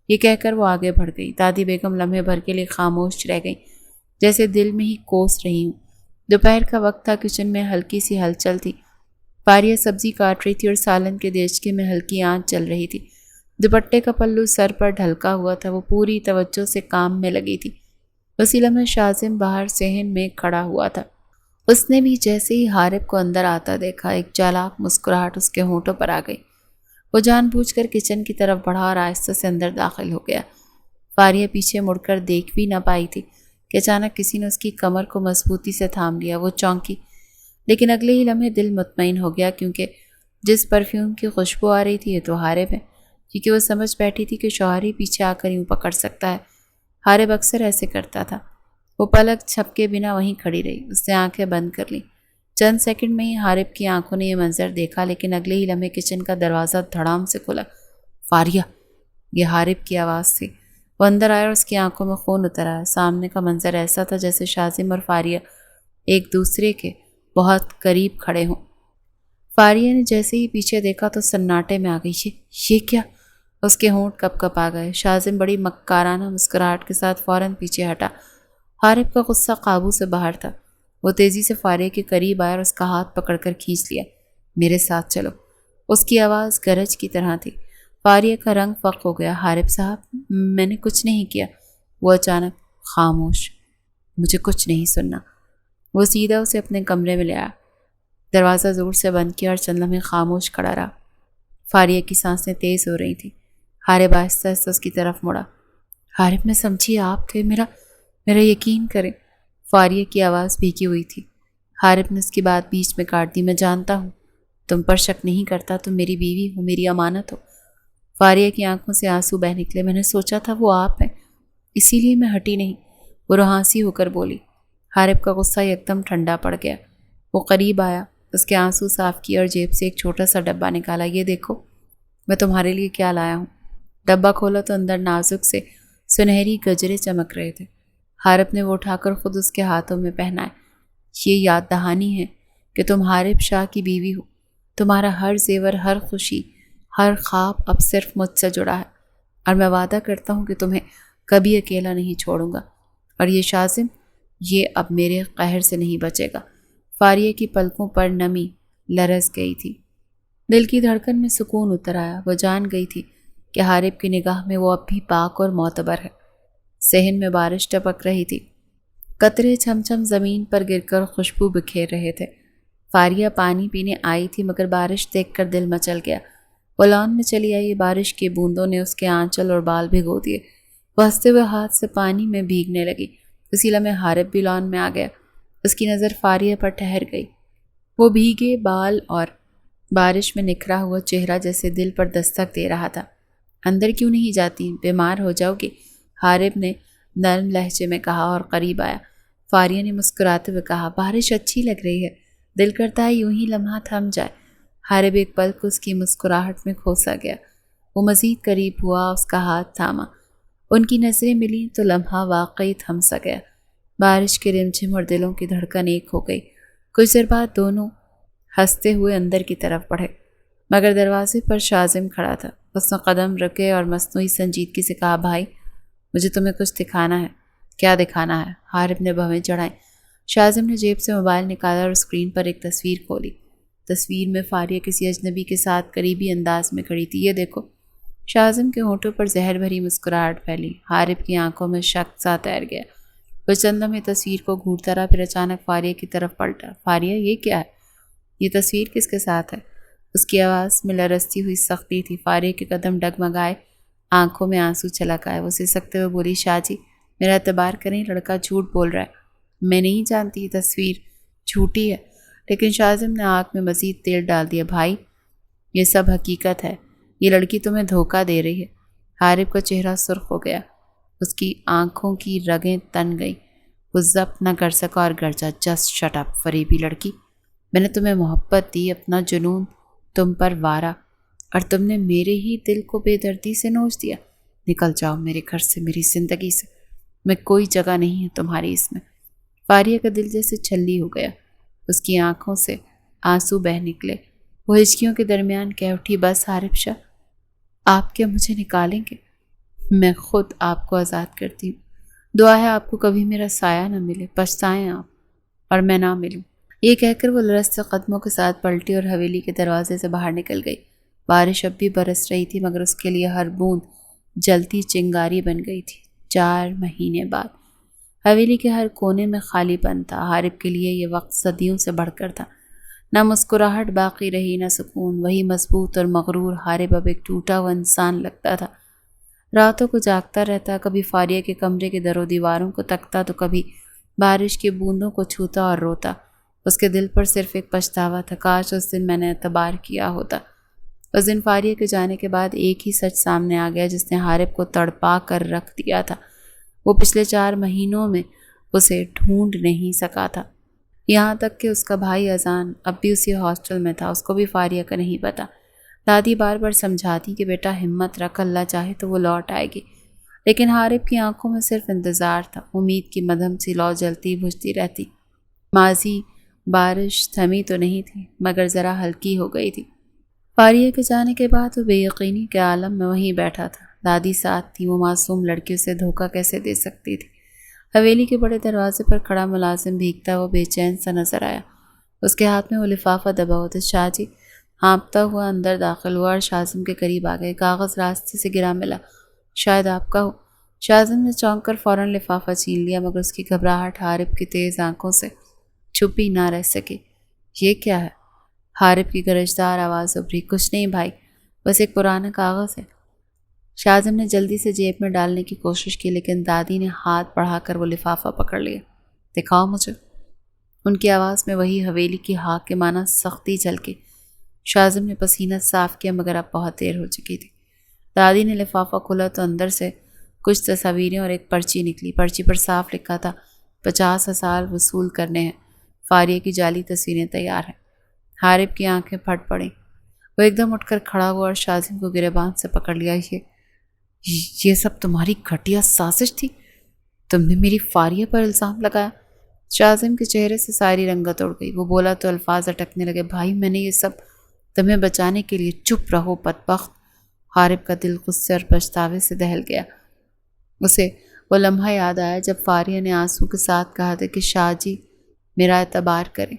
یہ کہہ کر وہ آگے بڑھ گئی۔ دادی بیگم لمحے بھر کے لیے خاموش رہ گئی، جیسے دل میں ہی کوس رہی ہوں۔ دوپہر کا وقت تھا، کچن میں ہلکی سی ہلچل تھی۔ فاریہ سبزی کاٹ رہی تھی اور سالن کے دیچکے میں ہلکی آنچ چل رہی تھی۔ دوپٹے کا پلو سر پر ڈھلکا ہوا تھا، وہ پوری توجہ سے کام میں لگی تھی۔ اسی لمحے شازم باہر صحن میں کھڑا ہوا تھا۔ اس نے بھی جیسے ہی حارب کو اندر آتا دیکھا، ایک چالاک مسکراہٹ اس کے ہونٹوں پر آ گئی۔ وہ جان بوجھ کر کچن کی طرف بڑھا اور آہستہ سے اندر داخل ہو گیا۔ فاریہ پیچھے مڑ کر دیکھ بھی نہ پائی تھی کہ اچانک کسی نے اس کی کمر کو مضبوطی سے تھام لیا۔ وہ چونکی، لیکن اگلے ہی لمحے دل مطمئن ہو گیا، کیونکہ جس پرفیوم کی خوشبو آ رہی تھی یہ تو حارب ہے، کیونکہ وہ سمجھ بیٹھی تھی کہ شوہر ہی پیچھے آ کر یوں پکڑ سکتا ہے۔ حارب اکثر ایسے کرتا تھا۔ وہ پلک جھپکے بنا وہیں کھڑی رہی، اس نے آنکھیں بند کر لیں۔ چند سیکنڈ میں ہی حارب کی آنکھوں نے یہ منظر دیکھا، لیکن اگلے ہی لمحے کچن کا دروازہ دھڑام سے کھلا۔ فاریہ، یہ حارب کی آواز تھی۔ وہ اندر آیا اور اس کی آنکھوں میں خون اتر آیا۔ سامنے کا منظر ایسا تھا جیسے شازم اور فاریہ ایک دوسرے کے بہت قریب کھڑے ہوں۔ فاریہ نے جیسے ہی پیچھے دیکھا تو سناٹے میں آ گئی۔ یہ کیا؟ اس کے ہونٹ کپ کپ آ گئے۔ شازم بڑی مکارانہ مسکراہٹ کے ساتھ فوراً پیچھے ہٹا۔ حارب کا غصہ قابو سے باہر تھا۔ وہ تیزی سے فاریہ کے قریب آیا اور اس کا ہاتھ پکڑ کر کھینچ لیا۔ میرے ساتھ چلو۔ اس کی آواز گرج کی طرح تھی۔ فاریہ کا رنگ فق ہو گیا۔ حارب صاحب، میں نے کچھ نہیں کیا۔ وہ اچانک خاموش۔ مجھے کچھ نہیں سننا۔ وہ سیدھا اسے اپنے کمرے میں لے آیا، دروازہ زور سے بند کیا اور چند لمحے خاموش کھڑا رہا۔ فاریہ کی سانسیں تیز ہو رہی تھیں۔ حارب آہستہ آہستہ اس کی طرف مڑا۔ حارب، میں سمجھی آپ تھے، میرا یقین کریں۔ فاریہ کی آواز بھیگی ہوئی تھی۔ حارب نے اس کی بات بیچ میں کاٹ دی۔ میں جانتا ہوں، تم پر شک نہیں کرتا، تم میری بیوی ہو، میری امانت ہو۔ فاریہ کی آنکھوں سے آنسو بہہ نکلے۔ میں نے سوچا تھا وہ آپ ہیں، اسی لیے میں ہٹی نہیں، وہ روحانسی ہو کر بولی۔ حارب کا غصہ یکدم ٹھنڈا پڑ گیا۔ وہ قریب آیا، اس کے آنسو صاف کیے اور جیب سے ایک چھوٹا سا ڈبہ نکالا۔ یہ دیکھو، میں تمہارے لیے کیا لایا ہوں۔ ڈبہ کھولا تو اندر نازک سے سنہری گجرے چمک رہے تھے۔ حارب نے وہ اٹھا کر خود اس کے ہاتھوں میں پہنائے۔ یہ یاد دہانی ہے کہ تم حارب شاہ کی بیوی ہو۔ تمہارا ہر زیور، ہر خوشی، ہر خواب اب صرف مجھ سے جڑا ہے، اور میں وعدہ کرتا ہوں کہ تمہیں کبھی اکیلا نہیں چھوڑوں گا۔ اور یہ شازم، یہ اب میرے قہر سے نہیں بچے گا۔ فاریہ کی پلکوں پر نمی لرز گئی تھی۔ دل کی دھڑکن میں سکون اتر آیا۔ وہ جان گئی تھی کہ حارب کی نگاہ میں وہ اب بھی پاک اور معتبر ہے۔ صحن میں بارش ٹپک رہی تھی۔ قطرے چھم چھم زمین پر گر کر خوشبو بکھیر رہے تھے۔ فاریہ پانی پینے آئی تھی، مگر بارش دیکھ کر دل مچل گیا۔ وہ لان میں چلی آئی۔ بارش کی بوندوں نے اس کے آنچل اور بال بھگو دیے۔ وہ ہنستے ہوئے ہاتھ سے پانی میں بھیگنے لگی۔ اسی لمحے حارب بھی لان میں آ گیا۔ اس کی نظر فاریہ پر ٹھہر گئی۔ وہ بھیگے بال اور بارش میں نکھرا ہوا چہرہ جیسے دل پر دستک دے رہا تھا۔ اندر کیوں نہیں جاتی؟ بیمار ہو جاؤ گی، حارب نے نرم لہجے میں کہا اور قریب آیا۔ فاریہ نے مسکراتے ہوئے کہا، بارش اچھی لگ رہی ہے، دل کرتا ہے یوں ہی لمحہ تھم جائے۔ حارب ایک پل کو اس کی مسکراہٹ میں کھوسا گیا۔ وہ مزید قریب ہوا، اس کا ہاتھ تھاما۔ ان کی نظریں ملیں تو لمحہ واقعی تھم سا گیا۔ بارش کے رمجھم اور دلوں کی دھڑکن ایک ہو گئی۔ کچھ دیر بعد دونوں ہنستے ہوئے اندر کی طرف بڑھے، مگر دروازے پر شازم کھڑا تھا۔ اس نے قدم رکے اور مصنوعی سنجیدگی سے کہا، بھائی، مجھے تمہیں کچھ دکھانا ہے۔ کیا دکھانا ہے؟ حارب نے بھویں چڑھائیں۔ شازم نے جیب سے موبائل نکالا اور اسکرین پر ایک تصویر کھولی۔ تصویر میں فاریہ کسی اجنبی کے ساتھ قریبی انداز میں کھڑی تھی۔ یہ دیکھو۔ شازم کے ہونٹوں پر زہر بھری مسکراہٹ پھیلی۔ حارب کی آنکھوں میں شک سا تیر گیا۔ وہ چند لمحے تصویر کو گھورتا رہا، پھر اچانک فاریہ کی طرف پلٹا۔ فاریہ، یہ کیا ہے؟ یہ تصویر کس کے ساتھ ہے؟ اس کی آواز میں لرزتی ہوئی سختی تھی۔ فاریہ کے قدم ڈگمگائے، آنکھوں میں آنسو چھلک آئے۔ وہ سسکتے ہوئے بولی، شاہ جی، میرا اعتبار کریں، لڑکا جھوٹ بول رہا ہے۔ میں نہیں جانتی یہ تصویر جھوٹی ہے۔ لیکن شازم نے آنکھ میں مزید تیل ڈال دیا۔ بھائی، یہ سب حقیقت ہے، یہ لڑکی تمہیں دھوکہ دے رہی ہے۔ حارب کا چہرہ سرخ ہو گیا، اس کی آنکھوں کی رگیں تن گئیں۔ وہ ضبط نہ کر سکا اور گرجا، جسٹ شٹ اپ فریبی لڑکی، میں نے تمہیں محبت دی، اپنا جنون تم پر وارا، اور تم نے میرے ہی دل کو بے دردی سے نوچ دیا۔ نکل جاؤ میرے گھر سے، میری زندگی سے، میں کوئی جگہ نہیں ہے تمہاری اس میں۔ فاریہ کا دل جیسے چھلی ہو گیا، اس کی آنکھوں سے آنسو بہہ نکلے۔ وہ ہچکیوں کے درمیان کہہ اٹھی، بس عارف شاہ، آپ کیا مجھے نکالیں گے؟ میں خود آپ کو آزاد کرتی ہوں۔ دعا ہے آپ کو کبھی میرا سایہ نہ ملے، پچھتائیں آپ اور میں نہ ملوں۔ یہ کہہ کر وہ لرزتے قدموں کے ساتھ پلٹی اور حویلی کے دروازے سے باہر نکل گئی۔ بارش اب بھی برس رہی تھی، مگر اس کے لیے ہر بوند جلتی چنگاری بن گئی تھی۔ 4 مہینے بعد حویلی کے ہر کونے میں خالی پن تھا۔ عارف کے لیے یہ وقت صدیوں سے بڑھ کر تھا۔ نہ مسکراہٹ باقی رہی، نہ سکون۔ وہی مضبوط اور مغرور عارف اب ایک ٹوٹا ہوا انسان لگتا تھا۔ راتوں کو جاگتا رہتا، کبھی فاریہ کے کمرے کے در و دیواروں کو تکتا تو کبھی بارش کی بوندوں کو چھوتا اور روتا۔ اس کے دل پر صرف ایک پچھتاوا تھا، کاش اس دن میں نے اعتبار کیا ہوتا۔ اس دن فاریہ کے جانے کے بعد ایک ہی سچ سامنے آ گیا جس نے عارف کو تڑپا کر رکھ دیا تھا۔ وہ پچھلے 4 مہینوں میں اسے ڈھونڈ نہیں سکا تھا، یہاں تک کہ اس کا بھائی اذان اب بھی اسی ہاسٹل میں تھا، اس کو بھی فاریہ کا نہیں پتا۔ دادی بار بار سمجھاتی کہ بیٹا ہمت رکھ، اللہ چاہے تو وہ لوٹ آئے گی، لیکن عارف کی آنکھوں میں صرف انتظار تھا۔ امید کی مدھم سی لو جلتی بجھتی رہتی۔ ماضی بارش تھمی تو نہیں تھی، مگر ذرا ہلکی ہو گئی تھی۔ فاریہ کے جانے کے بعد وہ بے یقینی کے عالم میں وہیں بیٹھا تھا۔ دادی ساتھ تھی، وہ معصوم لڑکیوں سے دھوکہ کیسے دے سکتی تھی؟ حویلی کے بڑے دروازے پر کھڑا ملازم بھیگتا ہوا بے چین سا نظر آیا۔ اس کے ہاتھ میں وہ لفافہ دبا ہوا تھا۔ شاہ جی ہانپتا ہوا اندر داخل ہوا اور شاذم کے قریب آ گئے۔ کاغذ راستے سے گرا ملا، شاید آپ کا ہو۔ شاذم نے چونک کر فوراً لفافہ چھین لیا، مگر اس کی گھبراہٹ عارف کی تیز آنکھوں سے چھپی نہ رہ سکی۔ یہ کیا ہے؟ عارف کی گرجدار آواز ابھری۔ کچھ نہیں بھائی، بس ایک پرانا کاغذ ہے۔ شاذم نے جلدی سے جیب میں ڈالنے کی کوشش کی، لیکن دادی نے ہاتھ بڑھا کر وہ لفافہ پکڑ لیا۔ دکھاؤ مجھے۔ ان کی آواز میں وہی حویلی کی ہاک کے معنی سختی جھلکی۔ شاذم نے پسینہ صاف کیا، مگر اب بہت دیر ہو چکی تھی۔ دادی نے لفافہ کھولا تو اندر سے کچھ تصاویریں اور ایک پرچی نکلی۔ پرچی پر صاف لکھا تھا، 50,000 وصول کرنے ہیں، فاریہ کی جعلی تصویریں تیار ہیں۔ عارف کی آنکھیں پھٹ پڑیں۔ وہ ایک دم اٹھ کر کھڑا ہوا اور شاذم کو گریبان سے پکڑ لیا۔ یہ سب تمہاری گھٹیا سازش تھی؟ تم نے میری فاریہ پر الزام لگایا؟ شاذم کے چہرے سے ساری رنگت اڑ گئی۔ وہ بولا تو الفاظ اٹکنے لگے۔ بھائی میں نے یہ سب تمہیں بچانے کے لیے۔ چپ رہو بدبخت۔ عارف کا دل غصے اور پچھتاوے سے دہل گیا۔ اسے وہ لمحہ یاد آیا جب فاریہ نے آنسو کے ساتھ کہا تھا کہ شاہ جی میرا اعتبار کریں،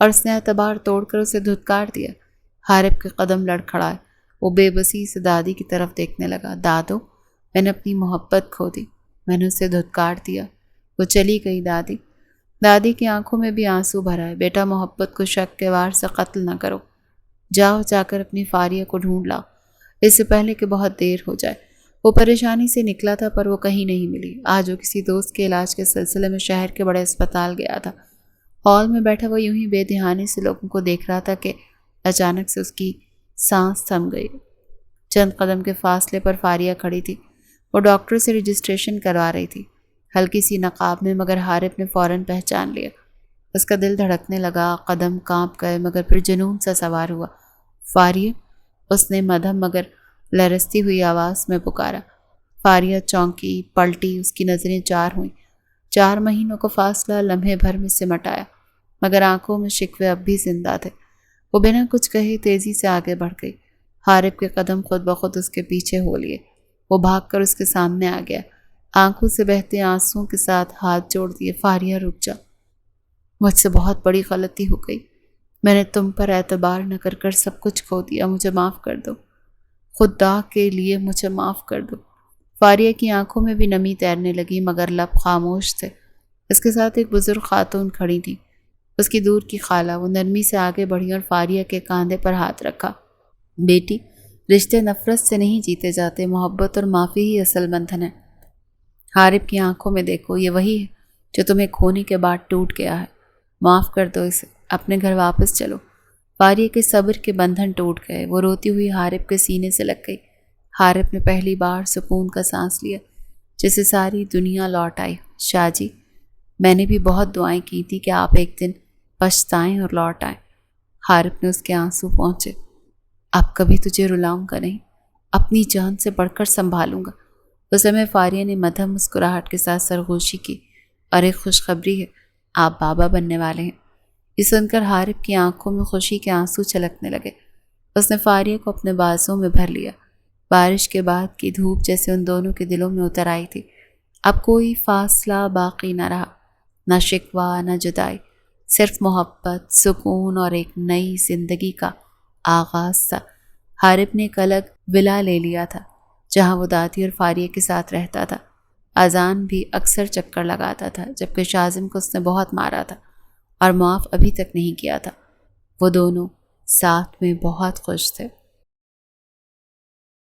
اور اس نے اعتبار توڑ کر اسے دھتکار دیا۔ عارف کے قدم لڑکھڑائے۔ وہ بے بسی سے دادی کی طرف دیکھنے لگا۔ دادو، میں نے اپنی محبت کھو دی، میں نے اسے دھتکار دیا۔ وہ چلی گئی دادی۔ دادی کی آنکھوں میں بھی آنسو بھر آئے۔ بیٹا محبت کو شک کے وار سے قتل نہ کرو۔ جاؤ، جا کر اپنی فاریہ کو ڈھونڈ لاؤ، اس سے پہلے کہ بہت دیر ہو جائے۔ وہ پریشانی سے نکلا تھا پر وہ کہیں نہیں ملی۔ آج وہ کسی دوست کے علاج کے سلسلے میں شہر کے بڑے اسپتال گیا تھا۔ ہال میں بیٹھا وہ یوں ہی بے دھیانی سے لوگوں کو دیکھ رہا تھا کہ اچانک سے اس کی سانس تھم گئی۔ چند قدم کے فاصلے پر فاریہ کھڑی تھی۔ وہ ڈاکٹر سے رجسٹریشن کروا رہی تھی، ہلکی سی نقاب میں، مگر عارف نے فوراً پہچان لیا۔ اس کا دل دھڑکنے لگا، قدم کانپ گئے، مگر پھر جنون سا سوار ہوا۔ فاریہ، اس نے مدھم مگر لرزتی ہوئی آواز میں پکارا۔ فاریہ چونکی، پلٹی، اس کی نظریں چار ہوئیں۔ 4 مہینوں کا فاصلہ لمحے بھر میں سمٹ آیا، مگر آنکھوں میں شکوے اب بھی زندہ تھے۔ وہ بنا کچھ کہے تیزی سے آگے بڑھ گئی۔ عارف کے قدم خود بخود اس کے پیچھے ہو لیے۔ وہ بھاگ کر اس کے سامنے آ گیا، آنکھوں سے بہتے آنسوؤں کے ساتھ ہاتھ جوڑ دیے۔ فاریہ رک جا، مجھ سے بہت بڑی غلطی ہو گئی، میں نے تم پر اعتبار نہ کر کر سب کچھ کھو دیا، مجھے معاف کر دو، خدا کے لیے مجھے معاف کر دو۔ فاریہ کی آنکھوں میں بھی نمی تیرنے لگی، مگر لب خاموش تھے۔ اس کے ساتھ ایک بزرگ خاتون کھڑی تھی، اس کی دور کی خالہ۔ وہ نرمی سے آگے بڑھی اور فاریہ کے کاندھے پر ہاتھ رکھا۔ بیٹی، رشتے نفرت سے نہیں جیتے جاتے، محبت اور معافی ہی اصل بندھن ہے۔ عارف کی آنکھوں میں دیکھو، یہ وہی ہے جو تمہیں کھونے کے بعد ٹوٹ گیا ہے، معاف کر دو اسے، اپنے گھر واپس چلو۔ فاریہ کے صبر کے بندھن ٹوٹ گئے، وہ روتی ہوئی عارف کے سینے سے لگ گئی۔ عارف نے پہلی بار سکون کا سانس لیا، جسے ساری دنیا لوٹ آئی۔ شاہ جی، میں نے بھی بہت دعائیں کی تھی کہ آپ ایک دن پچھتائیں اور لوٹ آئیں۔ حارث نے اس کے آنسو پہنچے۔ اب کبھی تجھے رلاؤں گا نہیں، اپنی جان سے بڑھ کر سنبھالوں گا۔ اس سمے فاریہ نے مدھم مسکراہٹ کے ساتھ سرگوشی کی، اور ایک خوشخبری ہے، آپ بابا بننے والے ہیں۔ یہ سن کر حارث کی آنکھوں میں خوشی کے آنسو چھلکنے لگے۔ اس نے فاریہ کو اپنے بازوں میں بھر لیا۔ بارش کے بعد کی دھوپ جیسے ان دونوں کے دلوں میں اتر آئی تھی۔ اب کوئی فاصلہ باقی نہ رہا، نہ شکوہ نہ جدائی، صرف محبت، سکون اور ایک نئی زندگی کا آغاز تھا۔ حارث نے ایک الگ ولا لے لیا تھا جہاں وہ دادی اور فاریہ کے ساتھ رہتا تھا۔ اذان بھی اکثر چکر لگاتا تھا، جبکہ شاذم کو اس نے بہت مارا تھا اور معاف ابھی تک نہیں کیا تھا۔ وہ دونوں ساتھ میں بہت خوش تھے۔